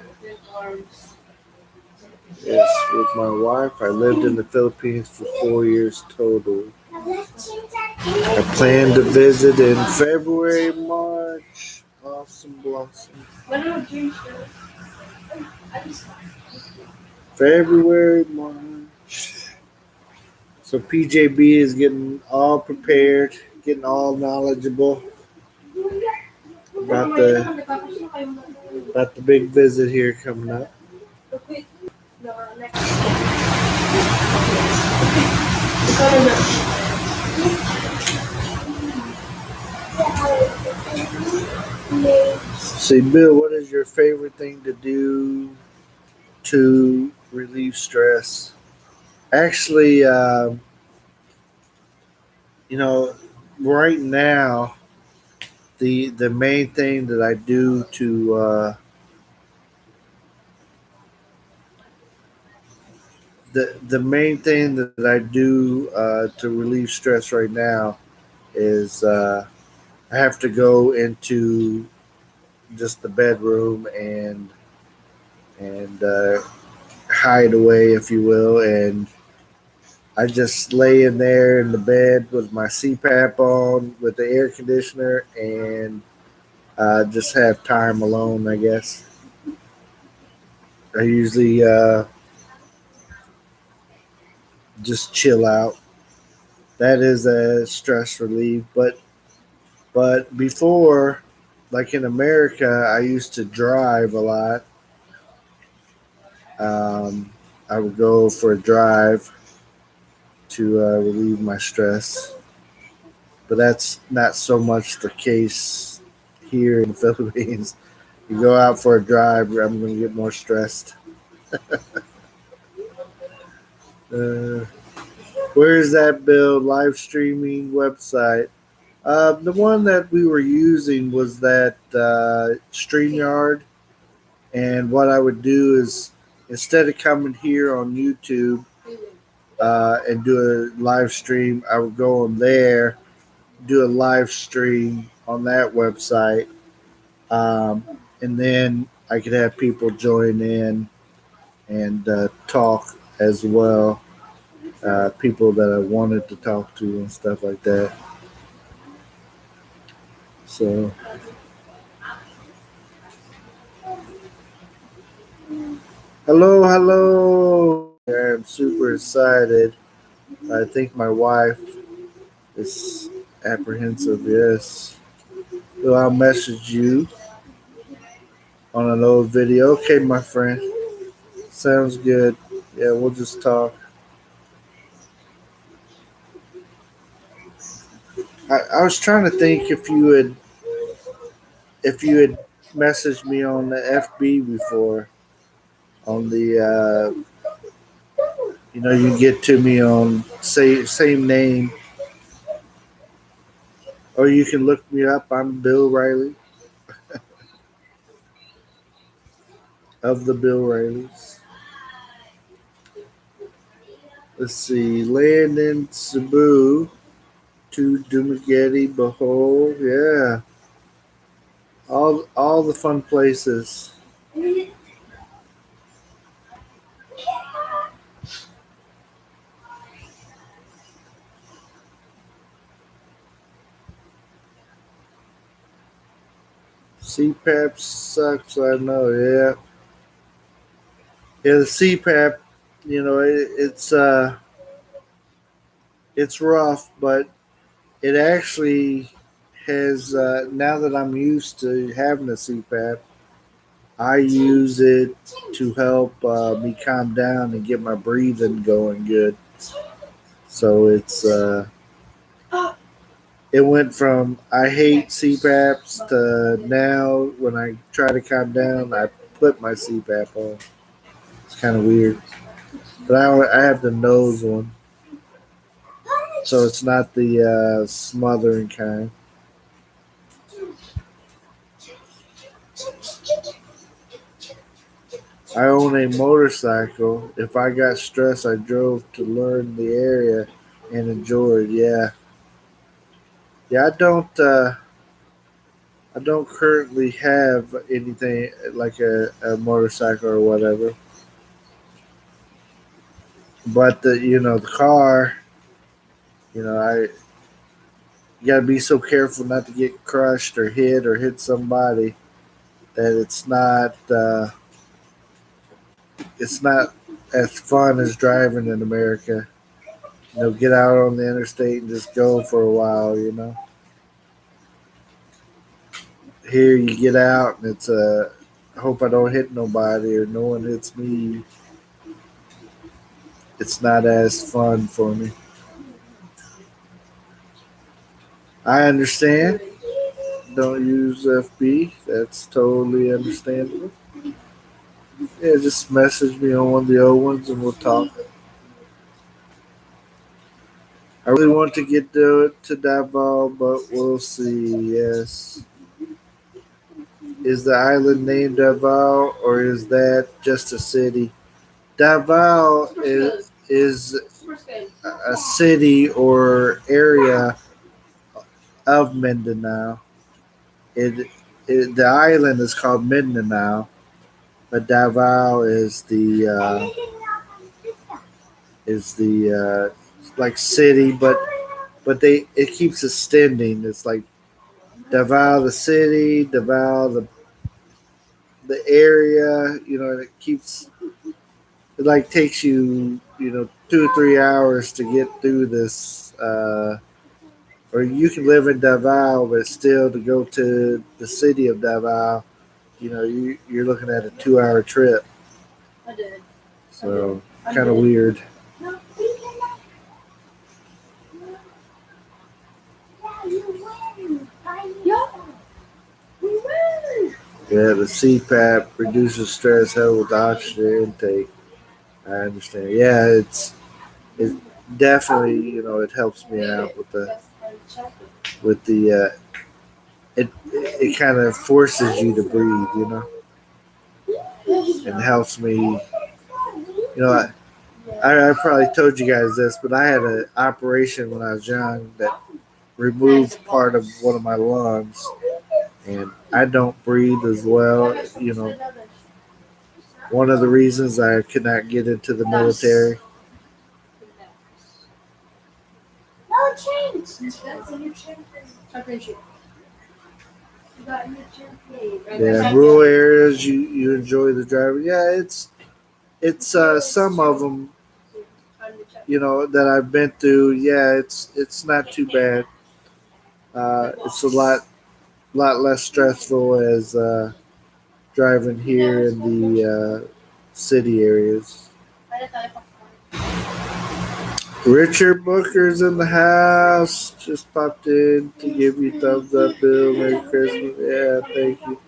Speaker 2: Yes, with my wife. I lived in the Philippines for 4 years total. I plan to visit in February, March. Awesome blossom. February, March. So PJB is getting all prepared, getting all knowledgeable about the big visit here coming up. See, Bill, what is your favorite thing to do to relieve stress? Actually, right now, the main thing that I do to the main thing that I do to relieve stress right now is I have to go into just the bedroom and hide away, if you will, and I just lay in there in the bed with my CPAP on, with the air conditioner, and just have time alone, I guess. I usually just chill out. That is a stress relief. But before, like in America, I used to drive a lot. I would go for a drive to relieve my stress. But that's not so much the case here in the Philippines. You go out for a drive, I'm going to get more stressed. uh, where's that, Bill? Live streaming website. The one that we were using was that StreamYard. And what I would do is, instead of coming here on YouTube and do a live stream, I would go on there, do a live stream on that website. And then I could have people join in and talk as well. People that I wanted to talk to and stuff like that. So, hello. I'm super excited. I think my wife is apprehensive. Yes. So I'll message you on an old video. Okay, my friend. Sounds good. Yeah, we'll just talk. I was trying to think if you had messaged me on the FB before, on the you get to me on same name, or you can look me up. I'm Bill Riley of the Bill Rileys. Let's see, land in Cebu to Dumaguete, Bohol. Yeah, all the fun places. CPAP sucks, I know. Yeah, the CPAP. It's rough, but it actually has. Now that I'm used to having a CPAP, I use it to help me calm down and get my breathing going good. So It went from I hate CPAPs to now when I try to calm down, I put my CPAP on. It's kind of weird. But I have the nose one, so it's not the smothering kind. I own a motorcycle. If I got stressed, I drove to learn the area and enjoy it. Yeah, yeah. I don't currently have anything like a motorcycle or whatever. But the car. I you gotta be so careful not to get crushed or hit somebody that it's not as fun as driving in America. Get out on the interstate and just go for a while. Here you get out and it's I hope I don't hit nobody or no one hits me. It's not as fun for me. I understand. Don't use FB. That's totally understandable. Yeah, just message me on one of the old ones and we'll talk. I really want to get to Davao, but we'll see. Yes. Is the island named Davao or is that just a city? Davao is a city or area of Mindanao. The island is called Mindanao, but Davao is the like city, but it keeps extending. It's like Davao the city, Davao the area. And it like takes you 2 or 3 hours to get through this. Or you can live in Davao, but still to go to the city of Davao, you're looking at a 2 hour trip.
Speaker 1: I did.
Speaker 2: So kind of weird. Yeah, the CPAP reduces stress held with oxygen intake. I understand. Yeah, it definitely it helps me out with the it kind of forces you to breathe, and helps me. I probably told you guys this, but I had an operation when I was young that removed part of one of my lungs, and I don't breathe as well. One of the reasons I could not get into the military.
Speaker 1: No change. That's in your championship. You got in your championship.
Speaker 2: Yeah, rural areas you enjoy the driving. Yeah, it's some of them that I've been through. Yeah, it's not too bad. It's a lot less stressful as driving here in the city areas. Richard Booker's in the house. Just popped in to give you thumbs up, Bill. Merry Christmas. Yeah, thank you.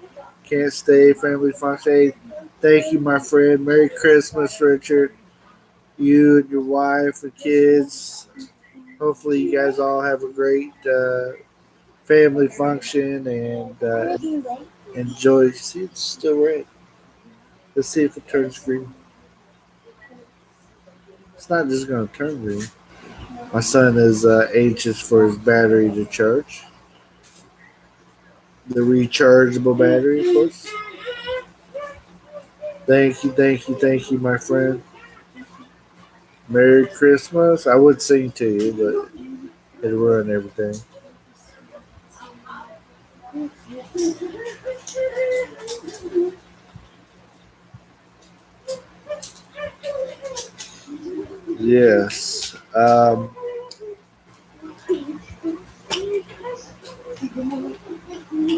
Speaker 2: Can't stay, family function. Hey, thank you, my friend. Merry Christmas, Richard. You and your wife and kids. Hopefully, you guys all have a great family function and enjoy. See, it's still red. Let's see if it turns green. It's not just going to turn green. My son is anxious for his battery to charge. The rechargeable battery, of course. Thank you, my friend. Merry Christmas. I would sing to you, but it'd ruin everything. Yes.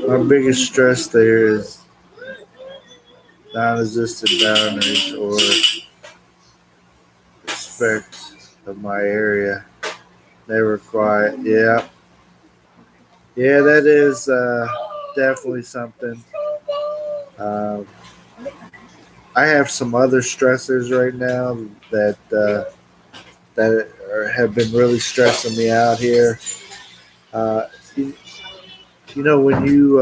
Speaker 2: My biggest stress there is non-existent boundaries or respect of my area. Never quiet. Yeah. Yeah, that is definitely something. Um, I have some other stressors right now that have been really stressing me out here. Uh, you, you know, when you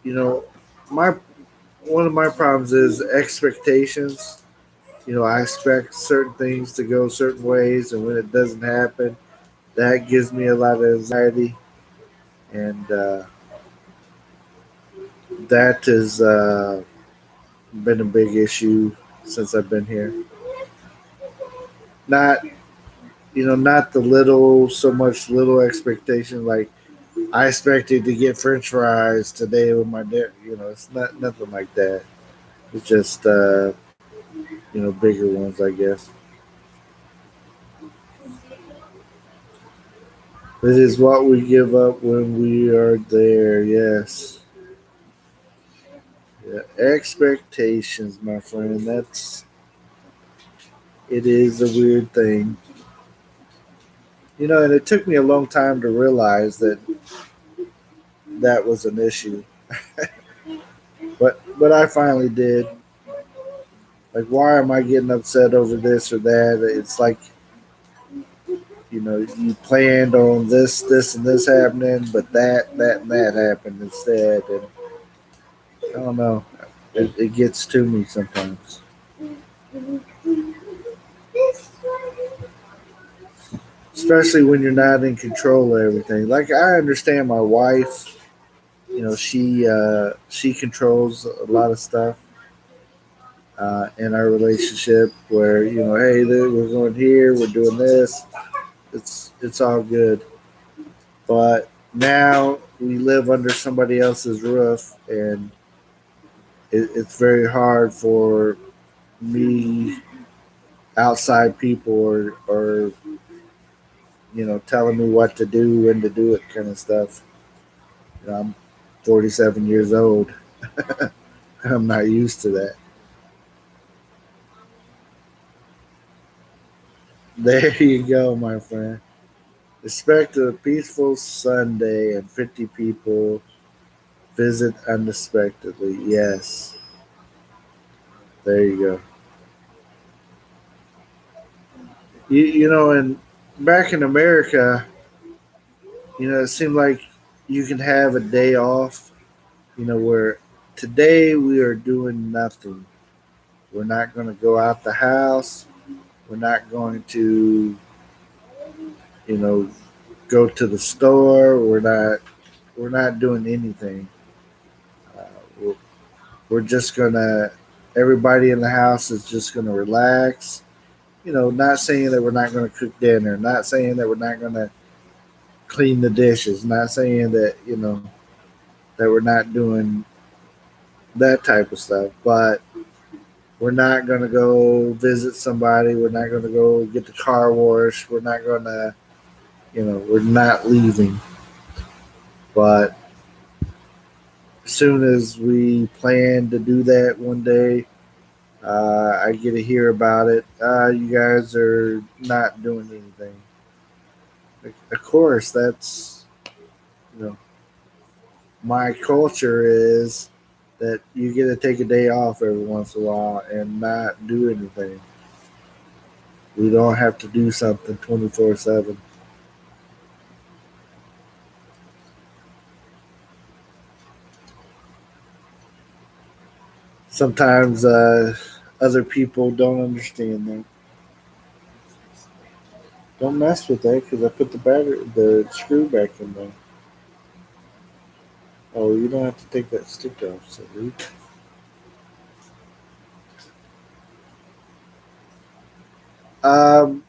Speaker 2: know, my one of my problems is expectations. You know, I expect certain things to go certain ways, and when it doesn't happen, that gives me a lot of anxiety, and that has been a big issue since I've been here. Not not the little so much little expectation like I expected to get French fries today with my dad. You know, it's not nothing like that. It's just bigger ones, I guess. This is what we give up when we are there. Yes, yeah. Expectations, my friend. It is a weird thing. You know, and it took me a long time to realize that that was an issue. But I finally did. Like, why am I getting upset over this or that? It's like, you planned on this, and this happening, but and that happened instead. And I don't know. It gets to me sometimes. Especially when you're not in control of everything. Like, I understand my wife, she controls a lot of stuff in our relationship where, hey, we're going here, we're doing this. It's all good. But now we live under somebody else's roof, and it's very hard for me, outside people, or telling me what to do, when to do it, kind of stuff. I'm 47 years old. I'm not used to that. There you go, my friend. Expect a peaceful Sunday and 50 people visit unexpectedly. Yes, there you go. And back in America, it seemed like you can have a day off, where today we are doing nothing. We're not going to go out the house. We're not going to, you know, go to the store. We're not doing anything. Uh, we're, we're just gonna. Everybody in the house is just gonna relax. Not saying that we're not gonna cook dinner. Not saying that we're not gonna clean the dishes. Not saying that that we're not doing that type of stuff. But we're not gonna go visit somebody. We're not gonna go get the car washed. We're not gonna. We're not leaving. But as soon as we plan to do that one day, I get to hear about it. You guys are not doing anything. Of course, that's you know my culture is that you get to take a day off every once in a while and not do anything. We don't have to do something 24/7. Sometimes other people don't understand that. Don't mess with that because I put the screw back in there. Oh, you don't have to take that stick off, so Um,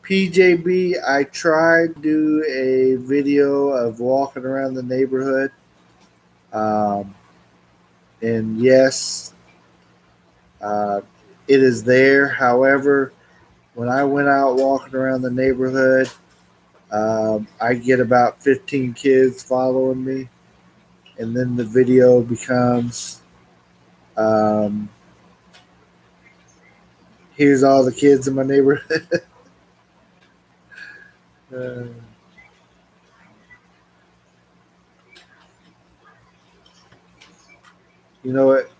Speaker 2: PJB, I tried to do a video of walking around the neighborhood. Um, and yes, uh, it is there. However, when I went out walking around the neighborhood, I get about 15 kids following me. And then the video becomes um, here's all the kids in my neighborhood. Uh, you know what?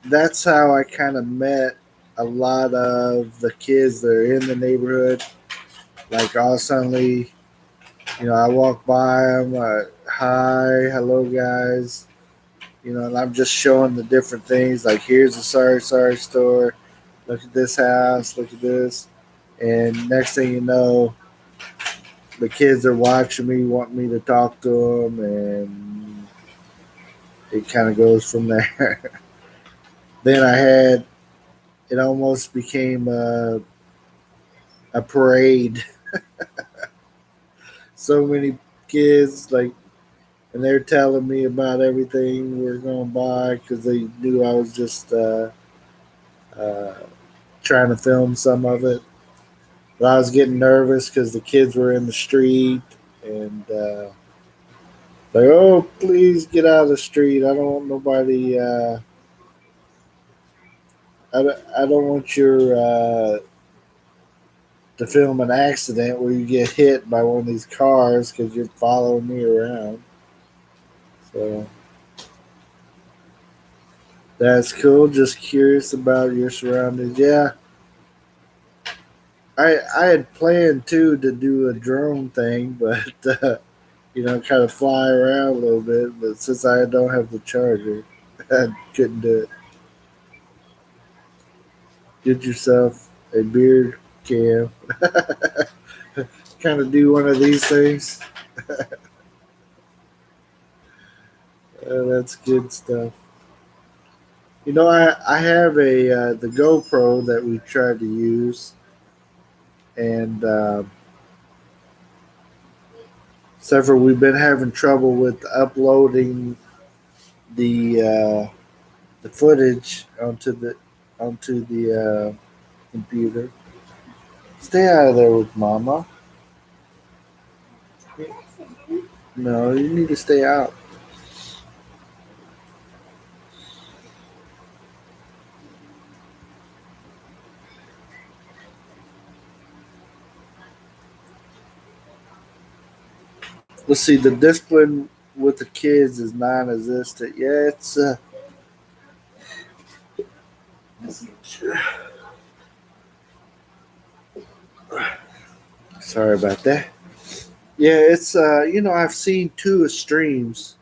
Speaker 2: That's how I kind of met a lot of the kids that are in the neighborhood. Like all suddenly, I walk by them, hi, hello guys, and I'm just showing the different things. Like here's a sorry store. Look at this house. Look at this. And next thing you know, the kids are watching me, wanting me to talk to them, and it kind of goes from there. Then it almost became a parade. So many kids, like, and they're telling me about everything we're going to buy because they knew I was just uh, trying to film some of it. But I was getting nervous because the kids were in the street and like, oh, please get out of the street. I don't want nobody. I don't want your to film an accident where you get hit by one of these cars because you're following me around. So that's cool. Just curious about your surroundings. Yeah, I had planned too to do a drone thing, but kind of fly around a little bit. But since I don't have the charger, I couldn't do it. Get yourself a beard cam. Kind of do one of these things. That's good stuff. I have the GoPro that we tried to use, and several we've been having trouble with uploading the footage onto the computer. Stay out of there with Mama. No, you need to stay out. Let's see. The discipline with the kids is non-existent. Yeah, it's. Sorry about that. Yeah, it's. I've seen two extremes,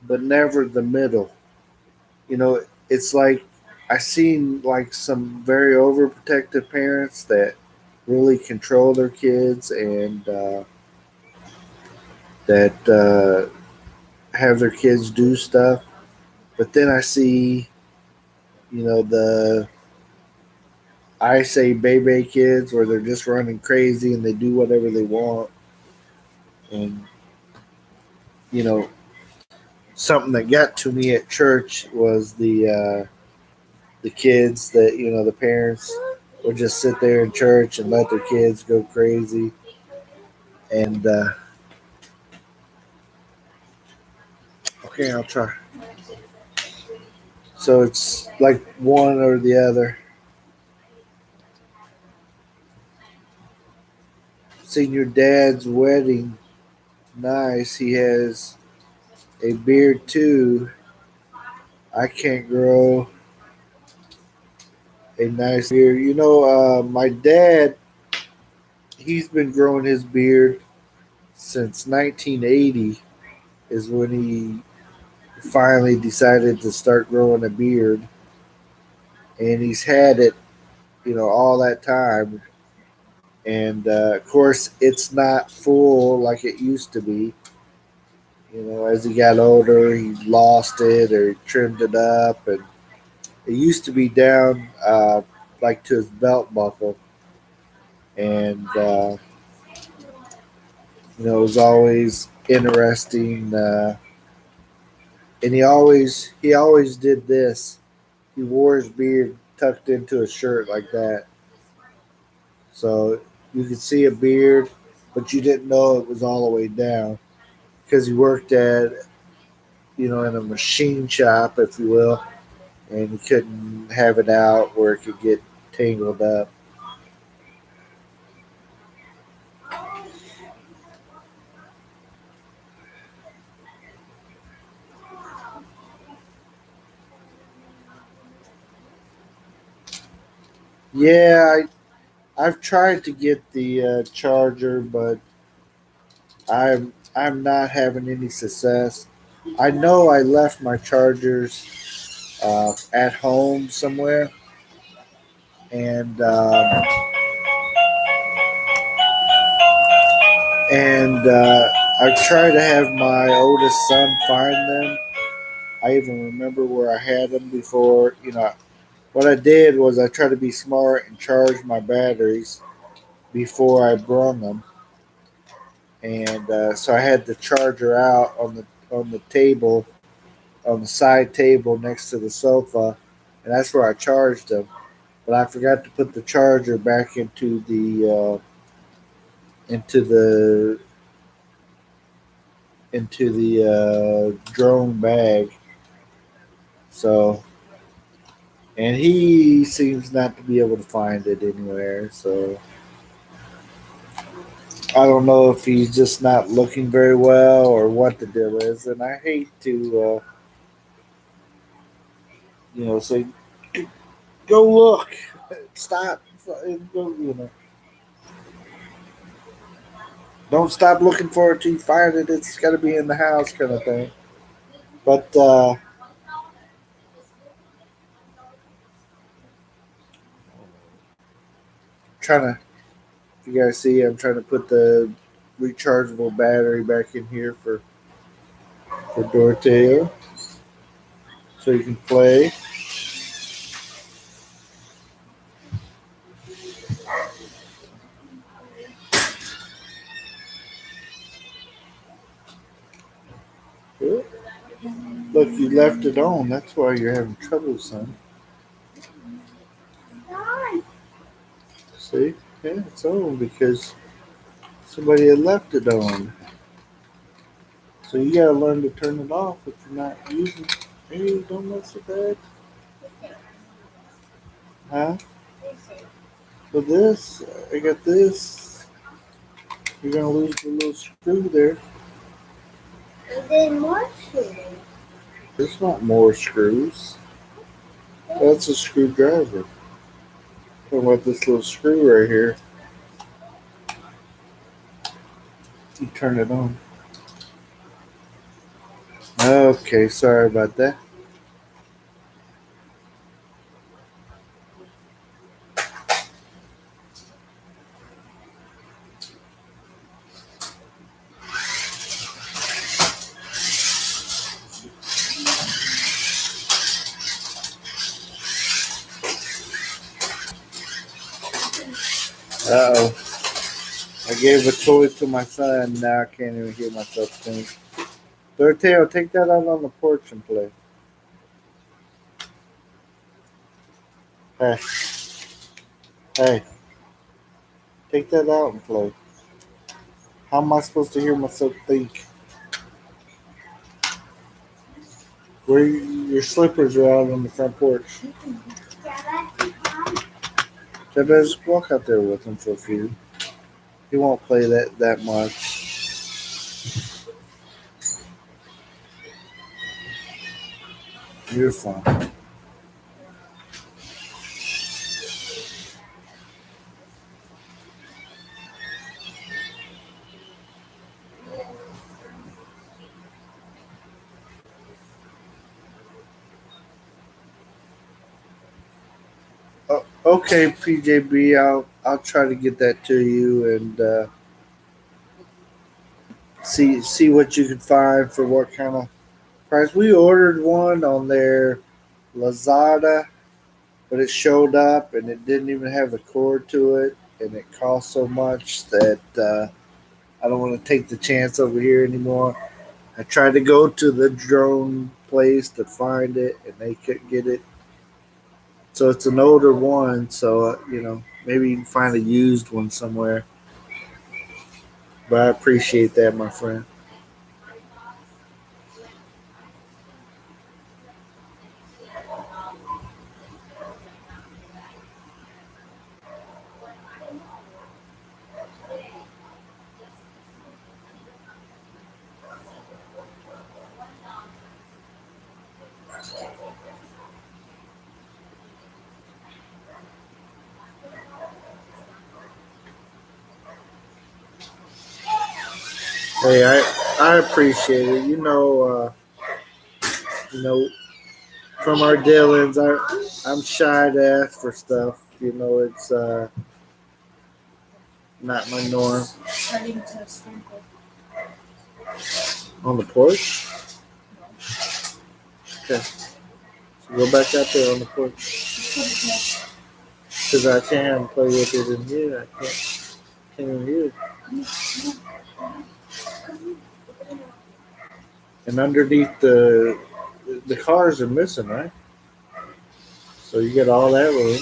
Speaker 2: but never the middle. It's like I've seen like some very overprotective parents that really control their kids and that have their kids do stuff. But then I see, the I say baby kids where they're just running crazy and they do whatever they want. And, you know, something that got to me at church was the kids that, the parents would just sit there in church and let their kids go crazy. And, okay, I'll try. So it's like one or the other. Seen your dad's wedding. Nice. He has a beard too. I can't grow a nice beard. My dad, he's been growing his beard since 1980 is when he finally decided to start growing a beard. And he's had it, all that time. And of course, it's not full like it used to be. As he got older, he lost it or he trimmed it up. And it used to be down like to his belt buckle. And, it was always interesting. And he always did this. He wore his beard tucked into his shirt like that. So you could see a beard, but you didn't know it was all the way down because he worked at, in a machine shop, if you will, and he couldn't have it out where it could get tangled up. Yeah, I've tried to get the charger, but I'm not having any success. I know I left my chargers at home somewhere, and I've tried to have my oldest son find them. I even remember where I had them before. What I did was I tried to be smart and charge my batteries before I brung them, and so I had the charger out on the table, on the side table next to the sofa, and that's where I charged them. But I forgot to put the charger back into the drone bag. So, and he seems not to be able to find it anywhere. So I don't know if he's just not looking very well or what the deal is. And I hate to, say, go look, stop, don't stop looking for it till you find it. It's got to be in the house, kind of thing. But trying to, if you guys see, I'm trying to put the rechargeable battery back in here for Dorothea so you can play. Look, you left it on. That's why you're having trouble, son. See? Yeah, it's on because somebody had left it on. So you gotta learn to turn it off if you're not using it. Hey, don't mess with that. Huh? For this, I got this. You're gonna lose the little screw there.
Speaker 1: And then more screws.
Speaker 2: There's not more screws. That's a screwdriver. What about this little screw right here? You turn it on. Okay, sorry about that. Uh oh. I gave a toy to my son. Now I can't even hear myself think. Doroteo, take that out on the porch and play. Hey, hey, take that out and play. How am I supposed to hear myself think? Your slippers are out on the front porch. Jabez, walk out there with him for a few. He won't play that much. You're fine. Okay, PJB, I'll try to get that to you and see what you can find for what kind of price. We ordered one on their Lazada, but it showed up and it didn't even have the cord to it, and it cost so much that I don't want to take the chance over here anymore. I tried to go to the drone place to find it, and they couldn't get it. So it's an older one, so maybe you can find a used one somewhere. But I appreciate that, my friend. Hey, I appreciate it. You know, from our dealings, I'm shy to ask for stuff. It's not my norm.
Speaker 3: Starting to sprinkle.
Speaker 2: On the porch? Okay. So go back out there on the porch. Because I can't play with it in here. Can't even hear it. And underneath the cars are missing, right? So you get all that room.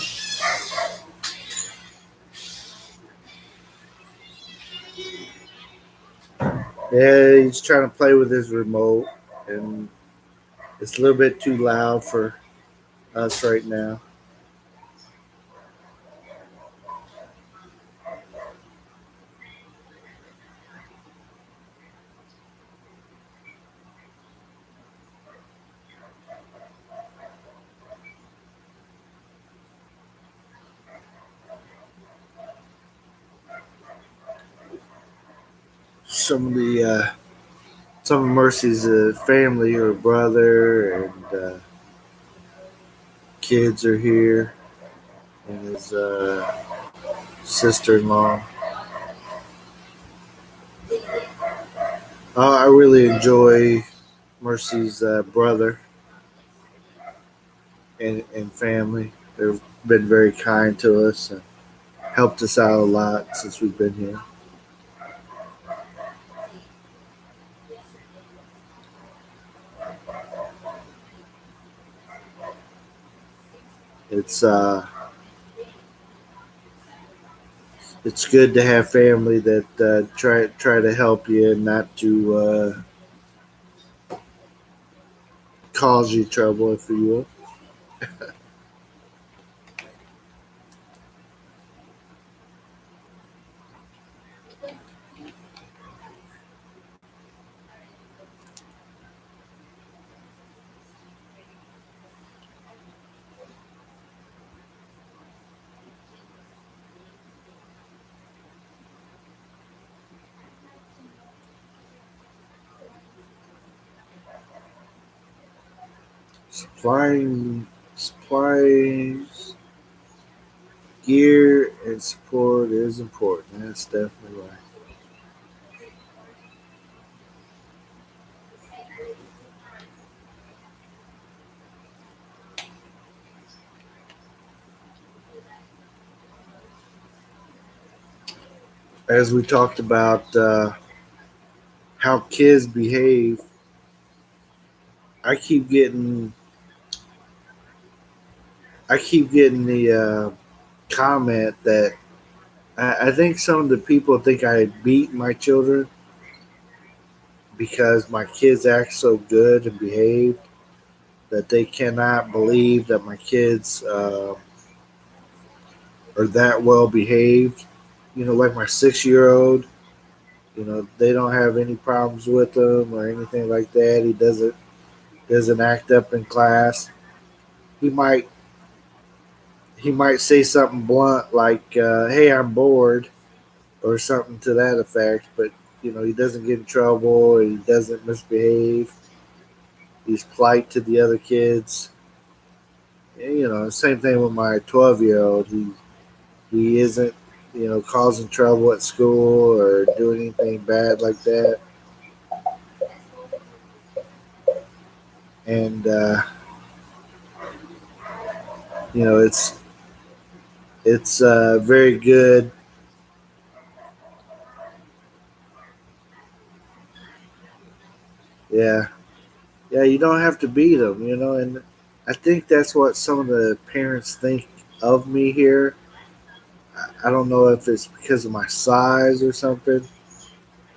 Speaker 2: Yeah, he's trying to play with his remote, and it's a little bit too loud for us right now. Some of some of Mercy's family, her brother and kids are here, and his sister-in-law. I really enjoy Mercy's brother and family. They've been very kind to us and helped us out a lot since we've been here. It's it's good to have family that try to help you and not to cause you trouble, if you will. Supplying supplies, gear, and support is important. That's definitely right. As we talked about how kids behave, I keep getting the comment that I think some of the people think I beat my children because my kids act so good and behave that they cannot believe that my kids are that well behaved. Like my 6-year-old. They don't have any problems with him or anything like that. He doesn't act up in class. He might say something blunt like, "Hey, I'm bored," or something to that effect. But he doesn't get in trouble. He doesn't misbehave. He's polite to the other kids. And, same thing with my 12-year-old. He isn't causing trouble at school or doing anything bad like that. And it's very good. Yeah, yeah. You don't have to beat them, and I think that's what some of the parents think of me here. I don't know if it's because of my size or something,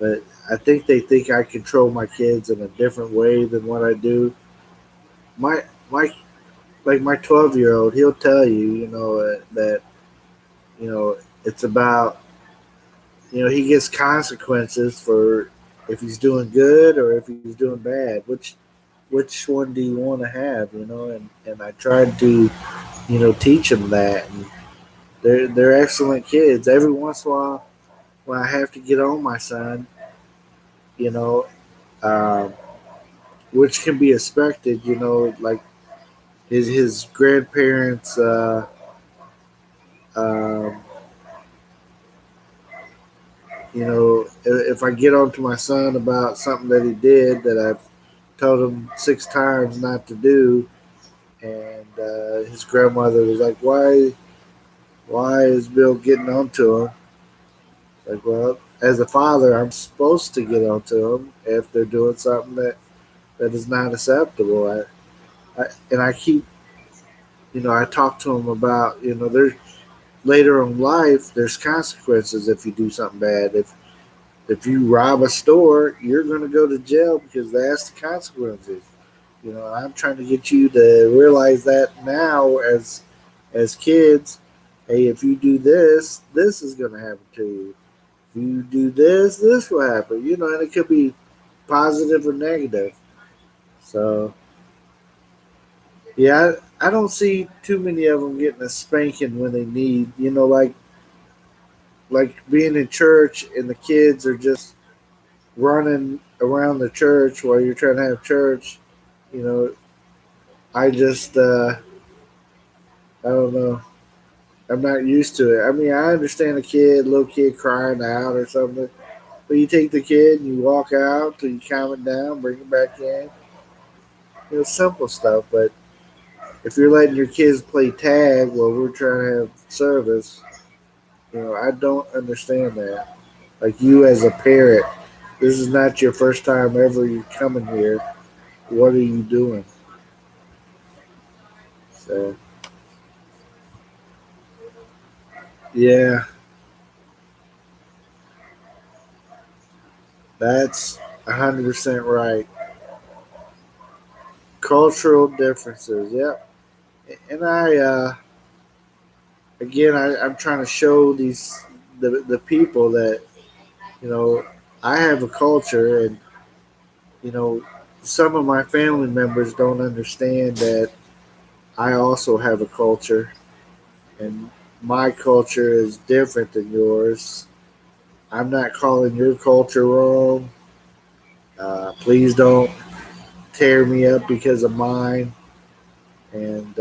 Speaker 2: but I think they think I control my kids in a different way than what I do. My like my 12-year-old, he'll tell you, that you know it's about he gets consequences for if he's doing good or if he's doing bad. Which one do you want to have? And I tried to teach him that. And they're excellent kids. Every once in a while, when I have to get on my son, you know, um, which can be expected. Like his grandparents. Um, if I get on to my son about something that he did that I've told him 6 times not to do, and his grandmother was like, why is Bill getting onto him? Like, well, as a father, I'm supposed to get onto them if they're doing something that is not acceptable. And I keep, I talk to them about, there's later in life, there's consequences if you do something bad. If you rob a store, you're going to go to jail because that's the consequences. I'm trying to get you to realize that now as kids. Hey, if you do this, this is going to happen to you. If you do this, this will happen. And it could be positive or negative. So, yeah, I don't see too many of them getting a spanking when they need. Like being in church and the kids are just running around the church while you're trying to have church. You know, I just I don't know. I'm not used to it. I mean, I understand little kid crying out or something. But you take the kid and you walk out till you calm it down, bring it back in. Simple stuff. But if you're letting your kids play tag while we're trying to have service, I don't understand that. Like you as a parent, this is not your first time ever you coming here. What are you doing? So yeah, that's 100% right. Cultural differences. Yep. And I'm trying to show the people that you know I have a culture, and you know some of my family members don't understand that I also have a culture, and my culture is different than yours. I'm not calling your culture wrong. Please don't tear me up because of mine. And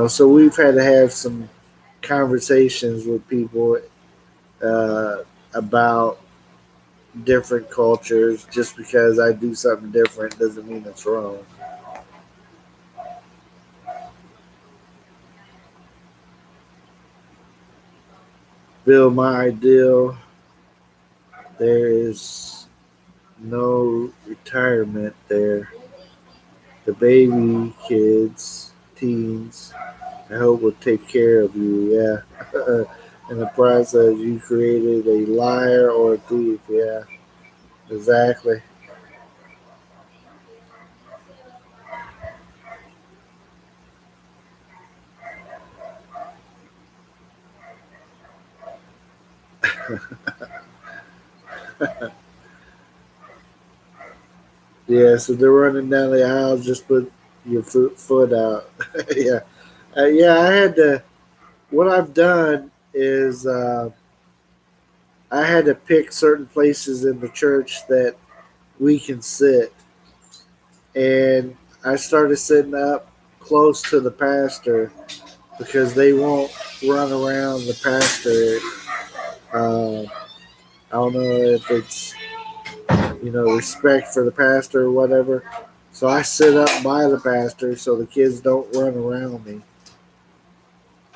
Speaker 2: so we've had to have some conversations with people uh, about different cultures. Just because I do something different doesn't mean it's wrong. Bill, my ideal, there is no retirement there. The baby kids, teens, I hope will take care of you, yeah. In the process, you created a liar or a thief, yeah. Exactly. Yeah, so they're running down the aisle, just put your foot out. Yeah. Yeah, I had to. What I've done is I had to pick certain places in the church that we can sit. And I started sitting up close to the pastor because they won't run around the pastor. I don't know if it's respect for the pastor or whatever. So I sit up by the pastor so the kids don't run around me.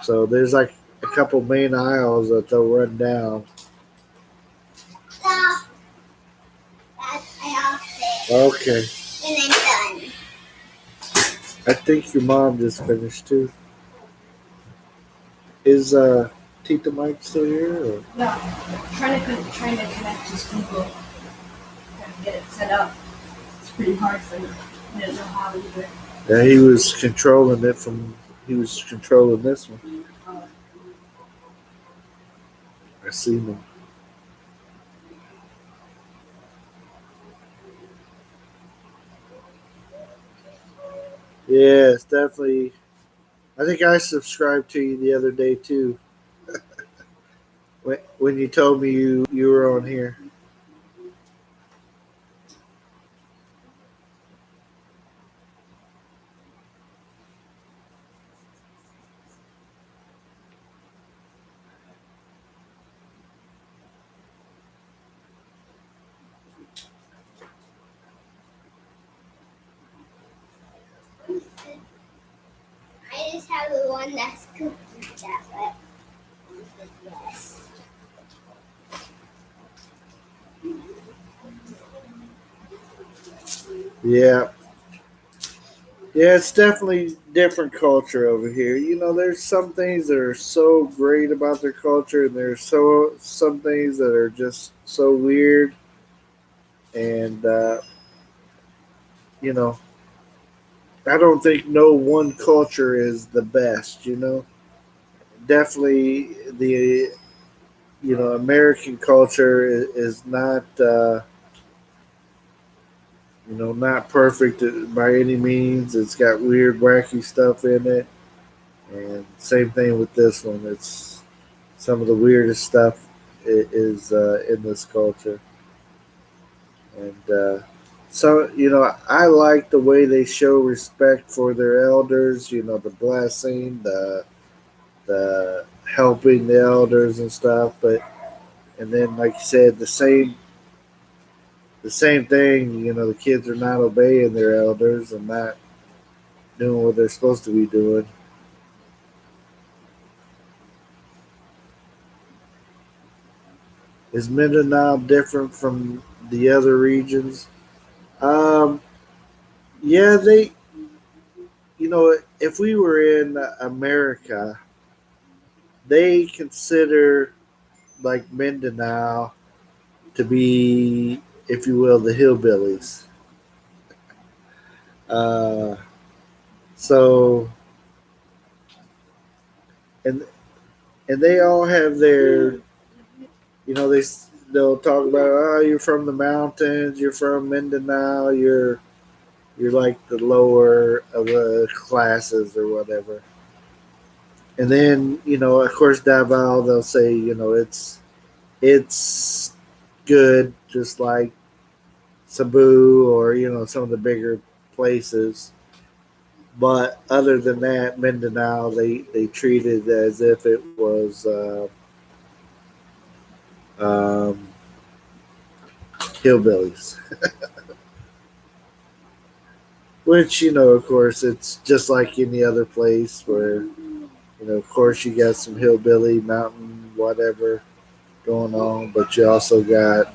Speaker 2: So there's like a couple main aisles that they'll run down. Okay. And I'm done. I think your mom just finished too. Is Tita Mike still here? Or?
Speaker 3: Yeah, trying to connect his Google and get it set up. It's pretty hard for me. I don't know how to do it.
Speaker 2: Yeah, he was controlling it from. He was controlling this one. I see him. Yeah, it's definitely. I think I subscribed to you the other day too. When you told me you were on here.
Speaker 1: I just have the one that's cookie that way. Yes.
Speaker 2: Yeah. Yeah, it's definitely different culture over here. There's some things that are so great about their culture, and there's some things that are just so weird. And you know, I don't think no one culture is the best. Definitely the American culture is not not perfect by any means. It's got weird, wacky stuff in it, and same thing with this one. It's some of the weirdest stuff is in this culture, and so I like the way they show respect for their elders. The blessing, the helping the elders and stuff, but and then like you said, the same thing. The kids are not obeying their elders and not doing what they're supposed to be doing. Is Mindanao different from the other regions? Um, yeah, if we were in America, they consider like Mindanao to be, if you will, the hillbillies. Uh, so, and and they all have their, they'll talk about, oh, you're from the mountains, you're from Mindanao, you're like the lower of the classes or whatever. And then, of course, Davao, they'll say, it's good, just like Cebu or some of the bigger places. But other than that, Mindanao, they treat it as if it was um, hillbillies. Which, of course, it's just like any other place where, of course, you got some hillbilly, mountain, whatever going on, but you also got,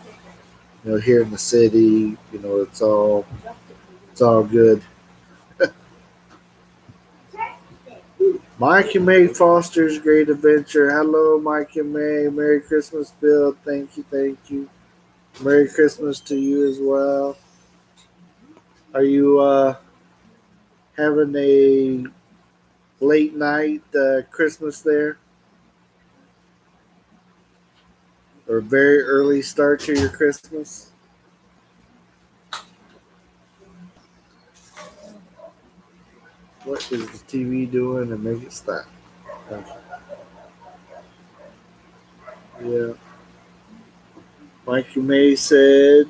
Speaker 2: here in the city, it's all good. Mike and May Foster's Great Adventure. Hello, Mike and May. Merry Christmas, Bill. Thank you, thank you. Merry Christmas to you as well. Are you having a late night Christmas there? Or a very early start to your Christmas? What is the TV doing and make it stop? Okay. Yeah. Mikey May said,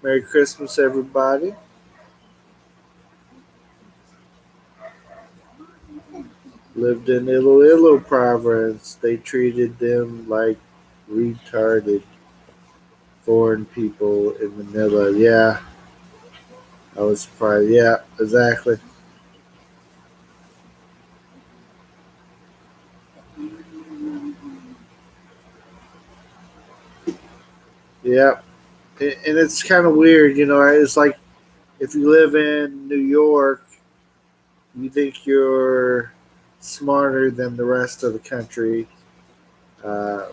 Speaker 2: Merry Christmas, everybody. Lived in Iloilo province. They treated them like retarded foreign people in Manila. Yeah, I was surprised. Yeah, exactly. Yeah, and it's kind of weird, It's like if you live in New York, you think you're smarter than the rest of the country.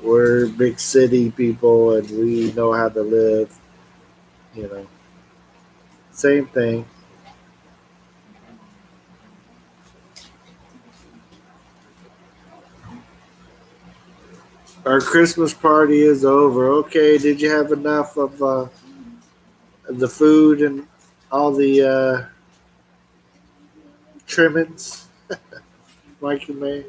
Speaker 2: We're big city people, and we know how to live. You know, same thing. Our Christmas party is over. Okay, did you have enough of the food and all the trimmings, Mike and May?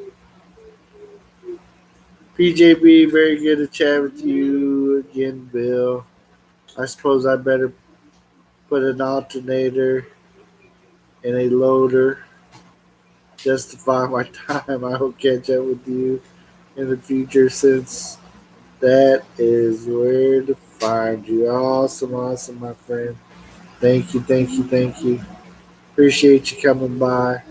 Speaker 2: PJB, very good to chat with you again, Bill. I suppose I better put an alternator in a loader. Justify my time. I will catch up with you in the future since that is where to find you. Awesome, awesome, my friend. Thank you, thank you, thank you. Appreciate you coming by.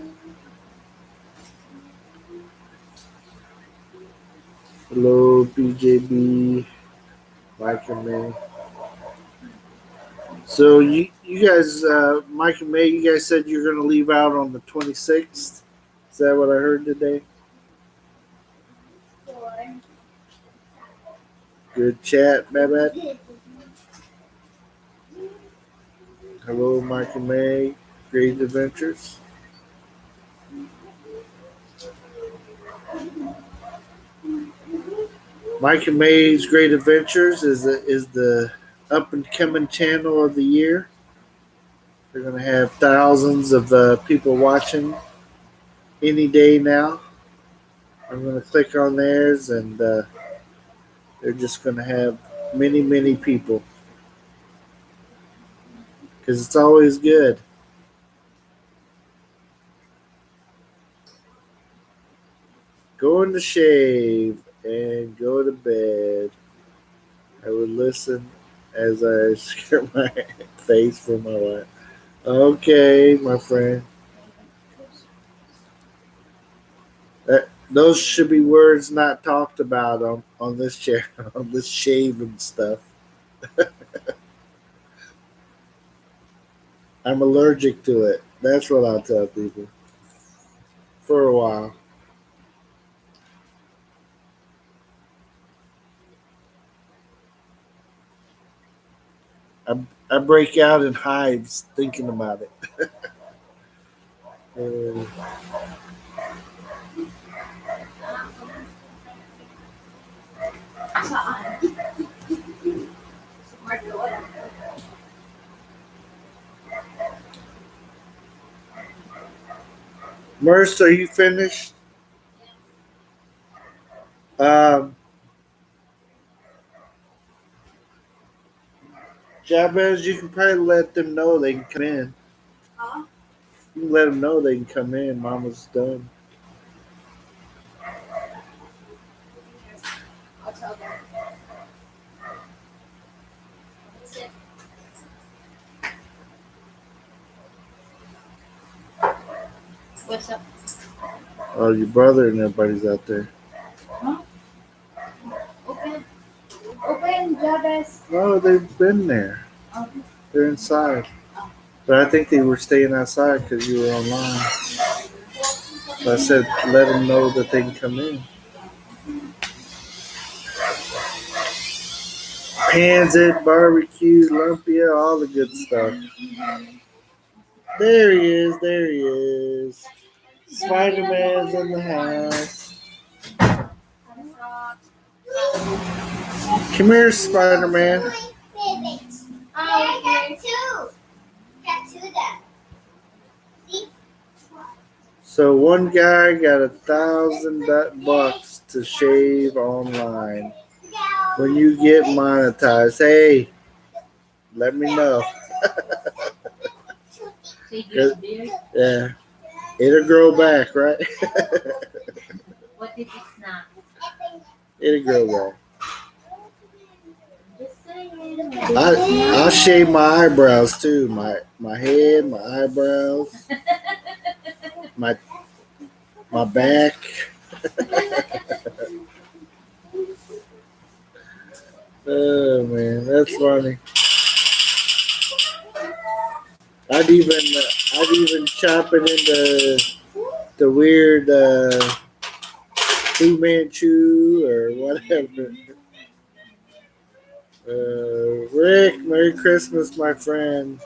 Speaker 2: Hello, BJB, Mike and May. So you guys, Mike and May, you guys said you're going to leave out on the 26th. Is that what I heard today? Good chat, Babette. Hello, Mike and May. Great adventures. Mike and May's Great Adventures is the up and coming channel of the year. They're going to have thousands of people watching any day now. I'm going to click on theirs, and they're just going to have many, many people. Because it's always good. Going to shave and go to bed. I would listen as I scare my face for my wife. Okay, my friend. Those should be words not talked about on this chair, on this shaving stuff. I'm allergic to it. That's what I'll tell people. For a while. I break out in hives thinking about it. Merce, are you finished? Jabez, you can probably let them know they can come in.
Speaker 3: Huh?
Speaker 2: You can let them know they can come in. Mama's done.
Speaker 3: I'll tell them.
Speaker 4: What's up?
Speaker 2: Oh, your brother and everybody's out there.
Speaker 3: Huh? Open, Jabez.
Speaker 2: No, they've been there.
Speaker 3: Okay.
Speaker 2: They're inside. But I think they were staying outside because you were online. So I said, let them know that they can come in. Pansit, barbecue, lumpia, all the good stuff. There he is. There he is. Spider-Man's in the house. Come here, Spider-Man.
Speaker 1: I got two. Got two then. See?
Speaker 2: So one guy got $1,000 to shave online. When you get monetized, hey, let me know. Yeah, it'll grow back, right?
Speaker 4: What did it snap?
Speaker 2: It'll grow back.
Speaker 4: Just saying.
Speaker 2: I'll shave my eyebrows too. My head, my eyebrows, my back. Oh man, that's funny. I'd even chop it into the weird Fu Manchu or whatever. Rick, Merry Christmas, my friend.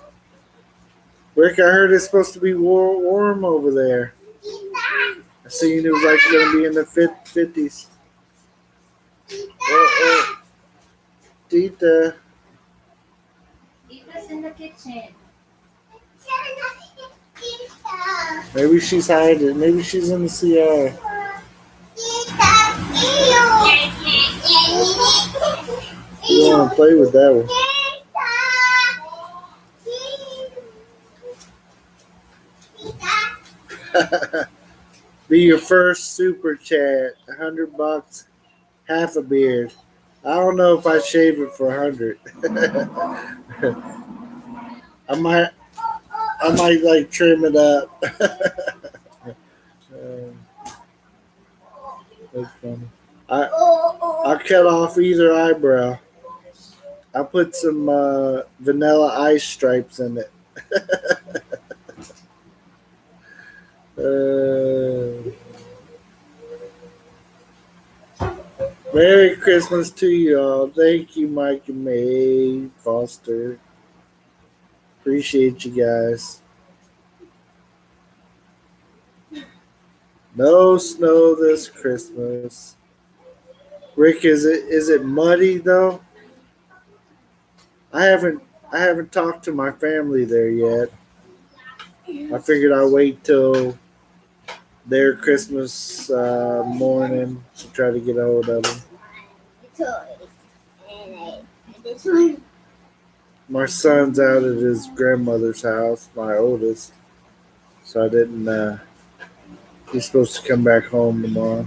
Speaker 2: Rick, I heard it's supposed to be warm over there. I seen it was like going to be in the 50s. Tita.
Speaker 4: Tita's in the kitchen.
Speaker 2: Maybe she's hiding. Maybe she's in the CR. You want to play with that one? Be your first super chat. $100, half a beard. I don't know if I shave it for 100. I might like trim it up. That's funny. I cut off either eyebrow. I put some vanilla ice stripes in it. Merry Christmas to you all. Thank you, Mike and May Foster. Appreciate you guys. No snow this Christmas. Rick, is it muddy though? I haven't talked to my family there yet. I figured I'd wait till their Christmas morning to try to get a hold of them. My son's out at his grandmother's house, my oldest, so I didn't. He's supposed to come back home tomorrow.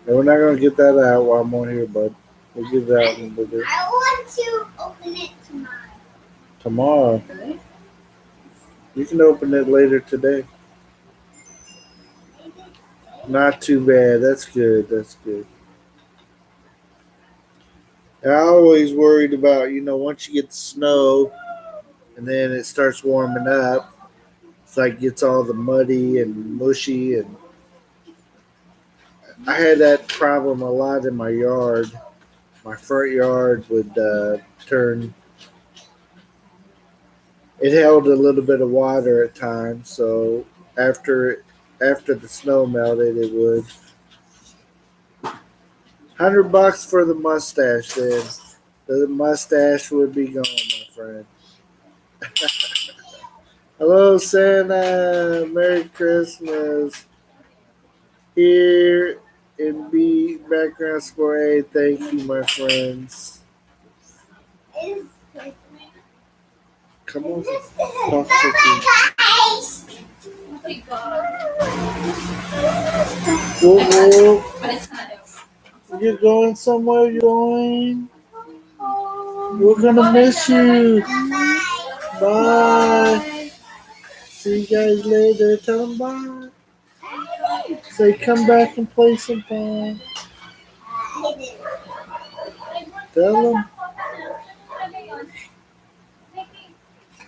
Speaker 2: And we're not gonna get that out while I'm on here, bud. We'll get it out in a little bit.
Speaker 1: I want to open it tomorrow.
Speaker 2: Tomorrow. You can open it later today. Not too bad. That's good. That's good. And I always worried about, once you get the snow and then it starts warming up, it's like gets all the muddy and mushy. And I had that problem a lot in my yard. My front yard would turn. It held a little bit of water at times, so after the snow melted, it would. $100 for the mustache, then. The mustache would be gone, my friend. Hello, Santa. Merry Christmas. Here in B background sport A. Thank you, my friends. Come on. Talk to you.
Speaker 1: Oh my god.
Speaker 2: Whoa, whoa. You're going somewhere, you're going? We're gonna miss you. Bye. See you guys later. Tell them bye. Say come back and play sometime. Tell them.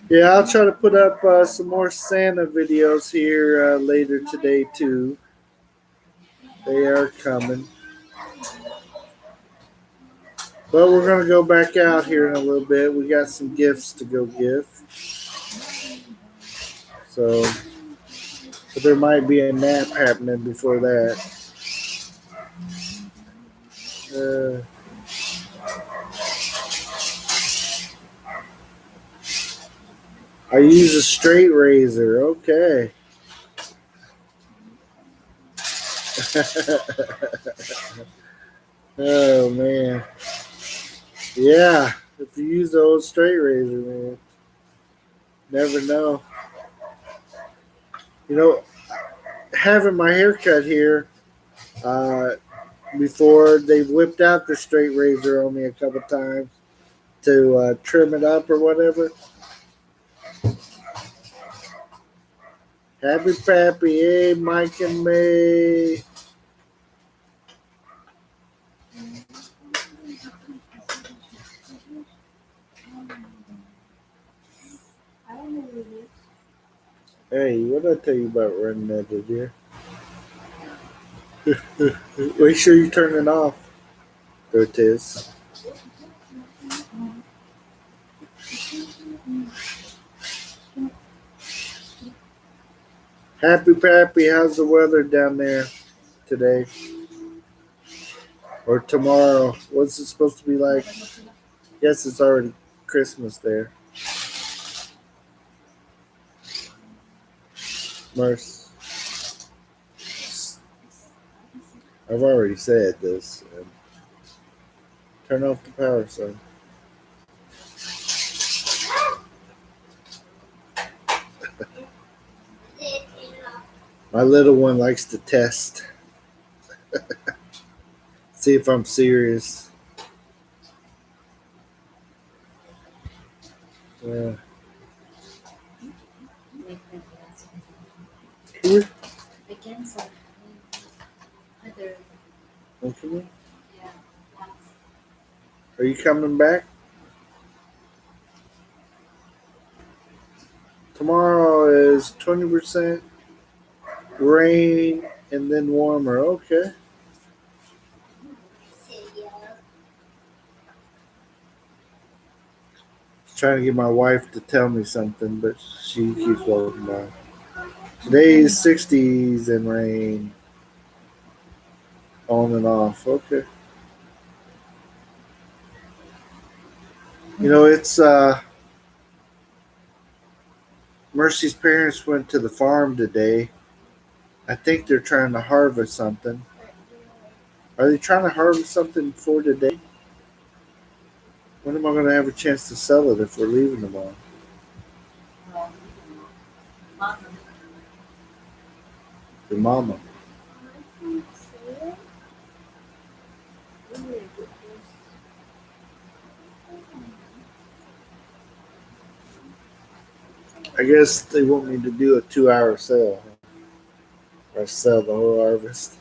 Speaker 2: Yeah, I'll try to put up some more Santa videos here later today too. They are coming. But we're going to go back out here in a little bit. We got some gifts to go give. So, but there might be a nap happening before that. I use a straight razor. Okay. Oh, man. Yeah, if you use the old straight razor, man, never know. Having my haircut here, before they whipped out the straight razor on me a couple times to trim it up or whatever. Happy Pappy, hey, Mike and May. Hey, what did I tell you about running that here? Make sure you turn it off. There it is. Happy Pappy, how's the weather down there today? Or tomorrow? What's it supposed to be like? Yes, it's already Christmas there. Merce. I've already said this. Turn off the power, son. My little one likes to test. See if I'm serious. Yeah. Here?
Speaker 4: I cancel. Other,
Speaker 2: Okay.
Speaker 4: yeah.
Speaker 2: Are you coming back? Tomorrow is 20% rain and then warmer. Okay. Trying to get my wife to tell me something, but she keeps walking by. Today's 60s and rain on and off. Okay. You know, it's Mercy's parents went to the farm today. I think they're trying to harvest something. Are they trying to harvest something for today? When am I going to have a chance to sell it if we're leaving tomorrow? Your mama. I guess they want me to do a 2-hour sale. Or sell the whole harvest.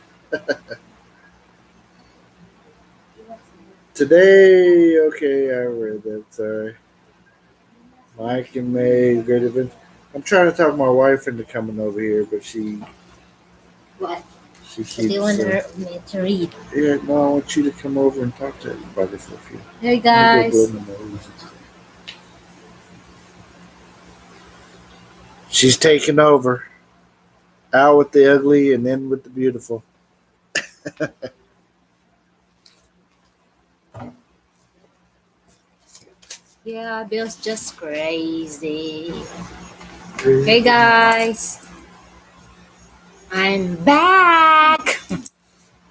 Speaker 2: Today, okay, I read that. Sorry. Mike and May, great event. I'm trying to talk my wife into coming over here, but
Speaker 4: What?
Speaker 2: she
Speaker 4: But they
Speaker 2: keeps.
Speaker 4: want me to read.
Speaker 2: Yeah, no, I want you to come over and talk to everybody for a few.
Speaker 4: Hey
Speaker 2: Let me go blow
Speaker 4: guys.
Speaker 2: my nose. She's taking over. Out with the ugly and in with the beautiful.
Speaker 4: Yeah, Bill's just crazy. Hey guys. I'm back.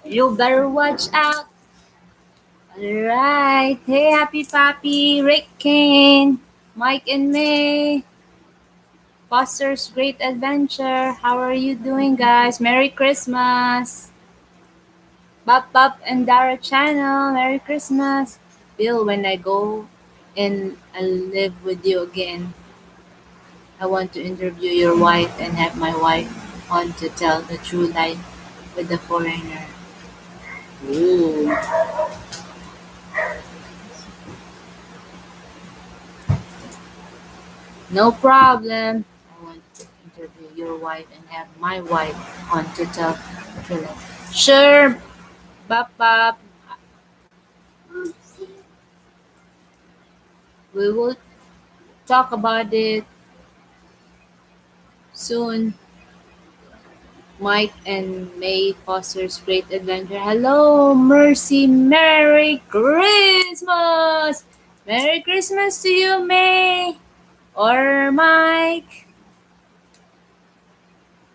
Speaker 4: You better watch out. Alright. Hey, Happy Pappy, Rick Kane, Mike and May. Foster's Great Adventure. How are you doing, guys? Merry Christmas. Bop Bop and Dara channel. Merry Christmas. Bill, when I go and I live with you again, I want to interview your wife and have my wife on to tell the true life with the foreigner. Ooh. No problem. I want to interview your wife and have my wife on to tell the true life. Sure, Bop Bop. We will talk about it soon. Mike and May Foster's Great Adventure. Hello, Mercy. Merry Christmas. Merry Christmas to you, May. Or Mike.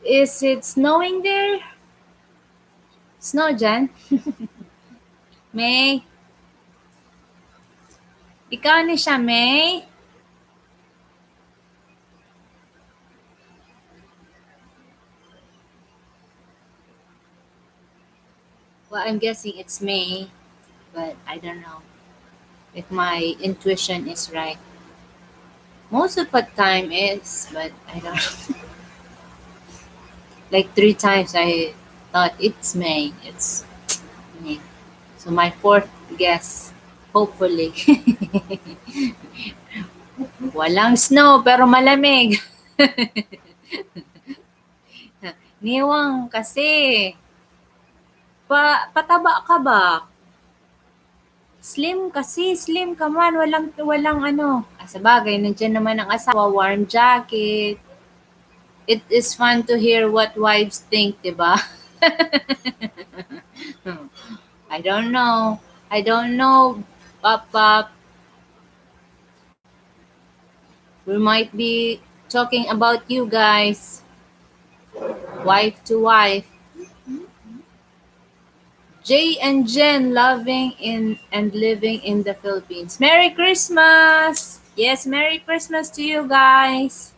Speaker 4: Is it snowing there? Snow dyan? May? Ikaw ni siya, May? Well, I'm guessing it's May, but I don't know if my intuition is right. Most of the time is, but I don't know. Like 3 times I thought it's May. It's May. So my fourth guess, hopefully. Walang snow pero malamig. Niwang kasi. Pataba ka ba? Slim kasi, slim ka man. Walang ano. Sa bagay, nandiyan naman ang asawa, warm jacket. It is fun to hear what wives think, diba? I don't know. I don't know, Pop. We might be talking about you guys. Wife to wife. Jay and Jen loving in and living in the Philippines. Merry Christmas! Yes, Merry Christmas to you guys.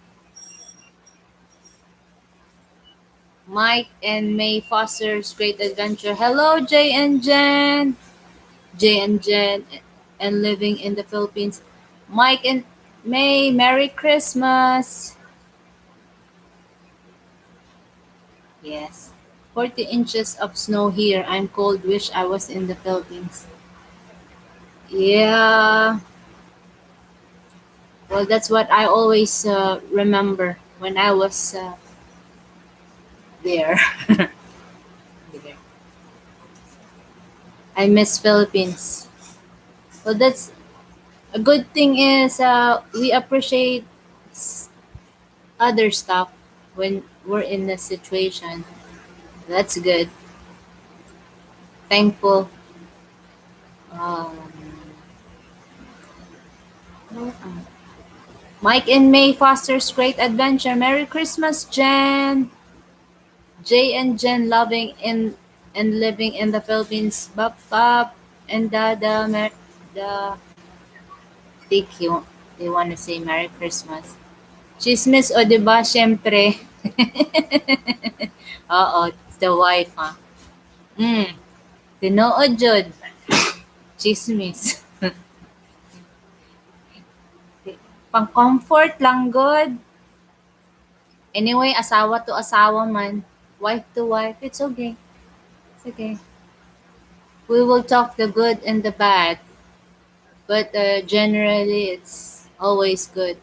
Speaker 4: Mike and May Foster's Great Adventure. Hello, Jay and Jen. Jay and Jen and living in the Philippines. Mike and May, Merry Christmas. Yes. 40 inches of snow here. I'm cold. Wish I was in the Philippines. Yeah. Well, that's what I always remember when I was there. I miss Philippines. Well, that's a good thing is we appreciate s- other stuff when we're in a situation. That's good. Thankful. Um, Mike and May fosters great adventure. Merry Christmas, Jen. Jay and Jen loving in and living in the Philippines. Bop bop and the think they want to say Merry Christmas. Chismis o diba? Siyempre. Oo, it's the wife ha. Tinuod jud. Chismis. Pang comfort lang good. Anyway, asawa to asawa man. Wife to wife. It's okay. It's okay. We will talk the good and the bad. But generally, it's always good.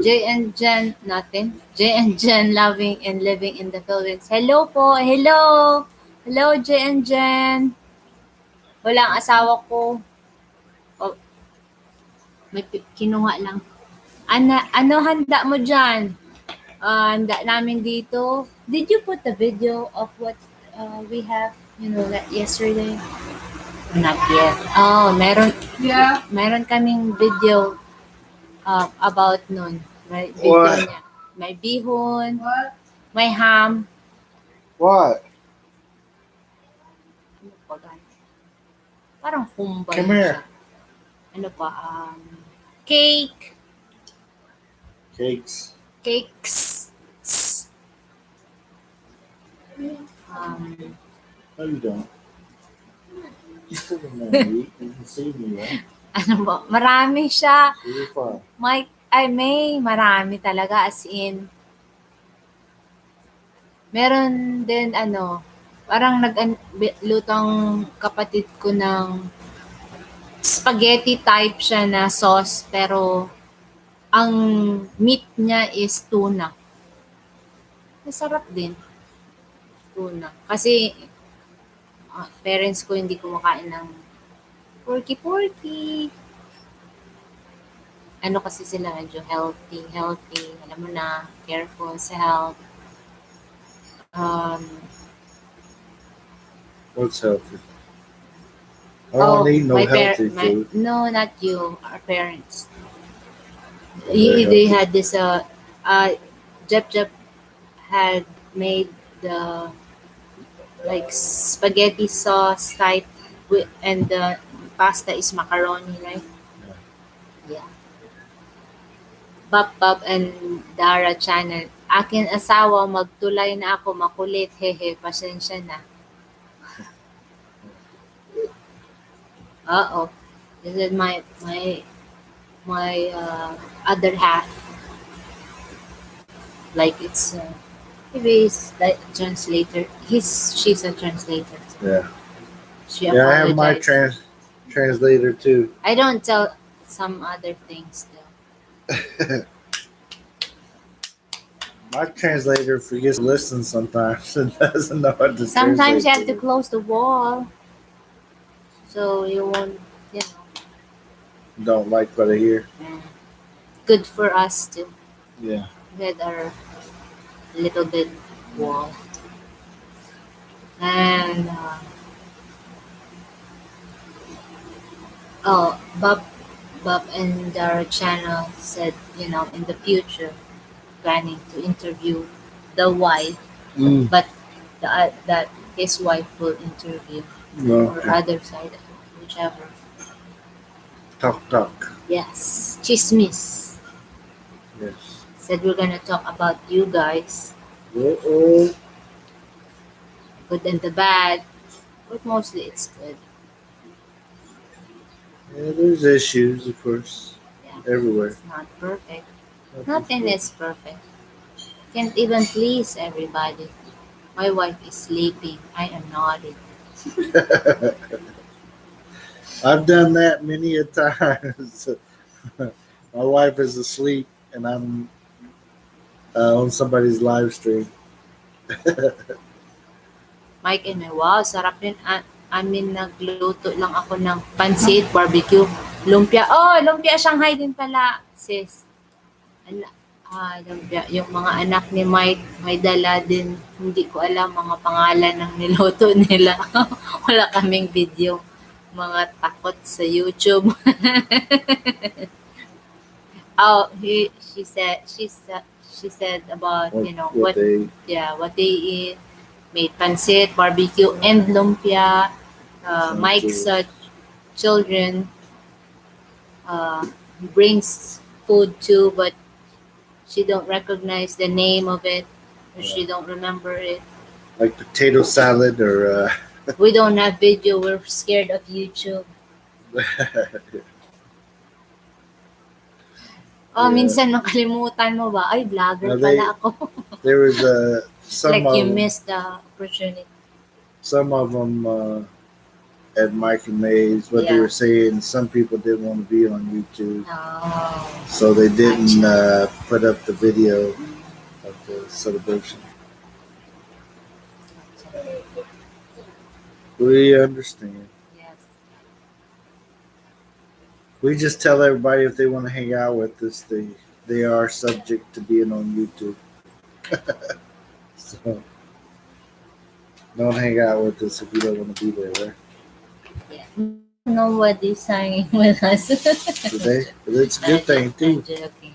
Speaker 4: Jay and Jen, nothing. Jay and Jen loving and living in the Philippines. Hello po. Hello. Hello, Jay and Jen. Walang asawa ko. Oh, kinuha lang. Ano handa mo dyan? Handa namin dito. Did you put the video of what we have, like yesterday? Not yet. Oh,
Speaker 1: Yeah.
Speaker 4: meron kaming video about nun. May video
Speaker 2: What?
Speaker 4: niya. May bihon,
Speaker 1: What?
Speaker 4: may ham.
Speaker 2: What?
Speaker 4: Ano pa guys? Parang humbay
Speaker 2: Come here.
Speaker 4: siya. Ano pa? Cake.
Speaker 2: Cakes.
Speaker 4: Cakes. Um,
Speaker 2: No, you don't. You still can eat. You can see me, right?
Speaker 4: ano ba? Marami siya.
Speaker 2: So you're fine.
Speaker 4: May marami talaga as in. Meron din parang lutang kapatid ko ng spaghetti type siya na sauce pero ang meat niya is tuna. Masarap din. Tuna. Kasi parents ko hindi kumakain ng porky. Ano kasi sila medyo healthy. Alam mo na, careful sa health.
Speaker 2: What's healthy? I don't need no healthy food.
Speaker 4: No, not you. Our parents.
Speaker 2: Very
Speaker 4: They
Speaker 2: healthy.
Speaker 4: had this Jep had made the like spaghetti sauce type and the pasta is macaroni, right? Yeah. Bop and Dara channel. Akin asawa, magtulay na ako, makulit, hehe, pasensya na. This is my other half. Like it's maybe it's like translator. She's a translator.
Speaker 2: Yeah.
Speaker 4: She
Speaker 2: Yeah, I have my
Speaker 4: apologized.
Speaker 2: translator too.
Speaker 4: I don't tell some other things though.
Speaker 2: My translator forgets to listen sometimes and doesn't know what to
Speaker 4: Sometimes you
Speaker 2: translate
Speaker 4: have to close the wall, so you won't.
Speaker 2: Don't like what I hear.
Speaker 4: Good for us too.
Speaker 2: Yeah.
Speaker 4: We had our little bit wall, and Bob and our channel said, in the future, planning to interview the wife, but that his wife will interview or
Speaker 2: Okay.
Speaker 4: other side, whichever.
Speaker 2: Talk.
Speaker 4: Yes, chismis.
Speaker 2: Yes.
Speaker 4: Said we're gonna talk about you guys,
Speaker 2: Uh-oh.
Speaker 4: good and the bad, but mostly it's good.
Speaker 2: Yeah, there's issues, of course,
Speaker 4: Yeah,
Speaker 2: everywhere.
Speaker 4: it's not perfect. Nothing is perfect. Can't even please everybody. My wife is sleeping. I am nodding.
Speaker 2: I've done that many a times. My wife is asleep and I'm on somebody's live stream.
Speaker 4: Mike and I, wow, sarap yun. Amin nagluto lang ako ng pansit, barbecue, lumpia. Oh, lumpia Shanghai din pala, sis. Lumpia. Yung mga anak ni Mike, may dala din. Hindi ko alam mga pangalan ng niluto nila. Wala kaming video. Mga takot sa YouTube. She said about,
Speaker 2: What they
Speaker 4: what they eat. Made pansit, barbecue, and lumpia. Mike's children brings food too, but she don't recognize the name of it, or she don't remember it.
Speaker 2: like potato salad or
Speaker 4: We don't have video. We're scared of YouTube.
Speaker 2: Yeah.
Speaker 4: Minsan nakalimutan mo ba? Ay, vlogger
Speaker 2: No, they-
Speaker 4: pala ako.
Speaker 2: there was some
Speaker 4: Like
Speaker 2: of
Speaker 4: you
Speaker 2: them,
Speaker 4: missed the opportunity.
Speaker 2: some of them at Mike and Mays, what they
Speaker 4: Yeah.
Speaker 2: were saying, some people didn't want to be on YouTube,
Speaker 4: Oh.
Speaker 2: so they didn't put up the video of the celebration. We understand.
Speaker 4: Yes.
Speaker 2: We just tell everybody if they want to hang out with us, they are subject to being on YouTube. So don't hang out with us if you don't want to be there, right?
Speaker 4: Yeah. Nobody's hanging with us.
Speaker 2: Today, but it's a good thing
Speaker 4: I'm
Speaker 2: too.
Speaker 4: joking.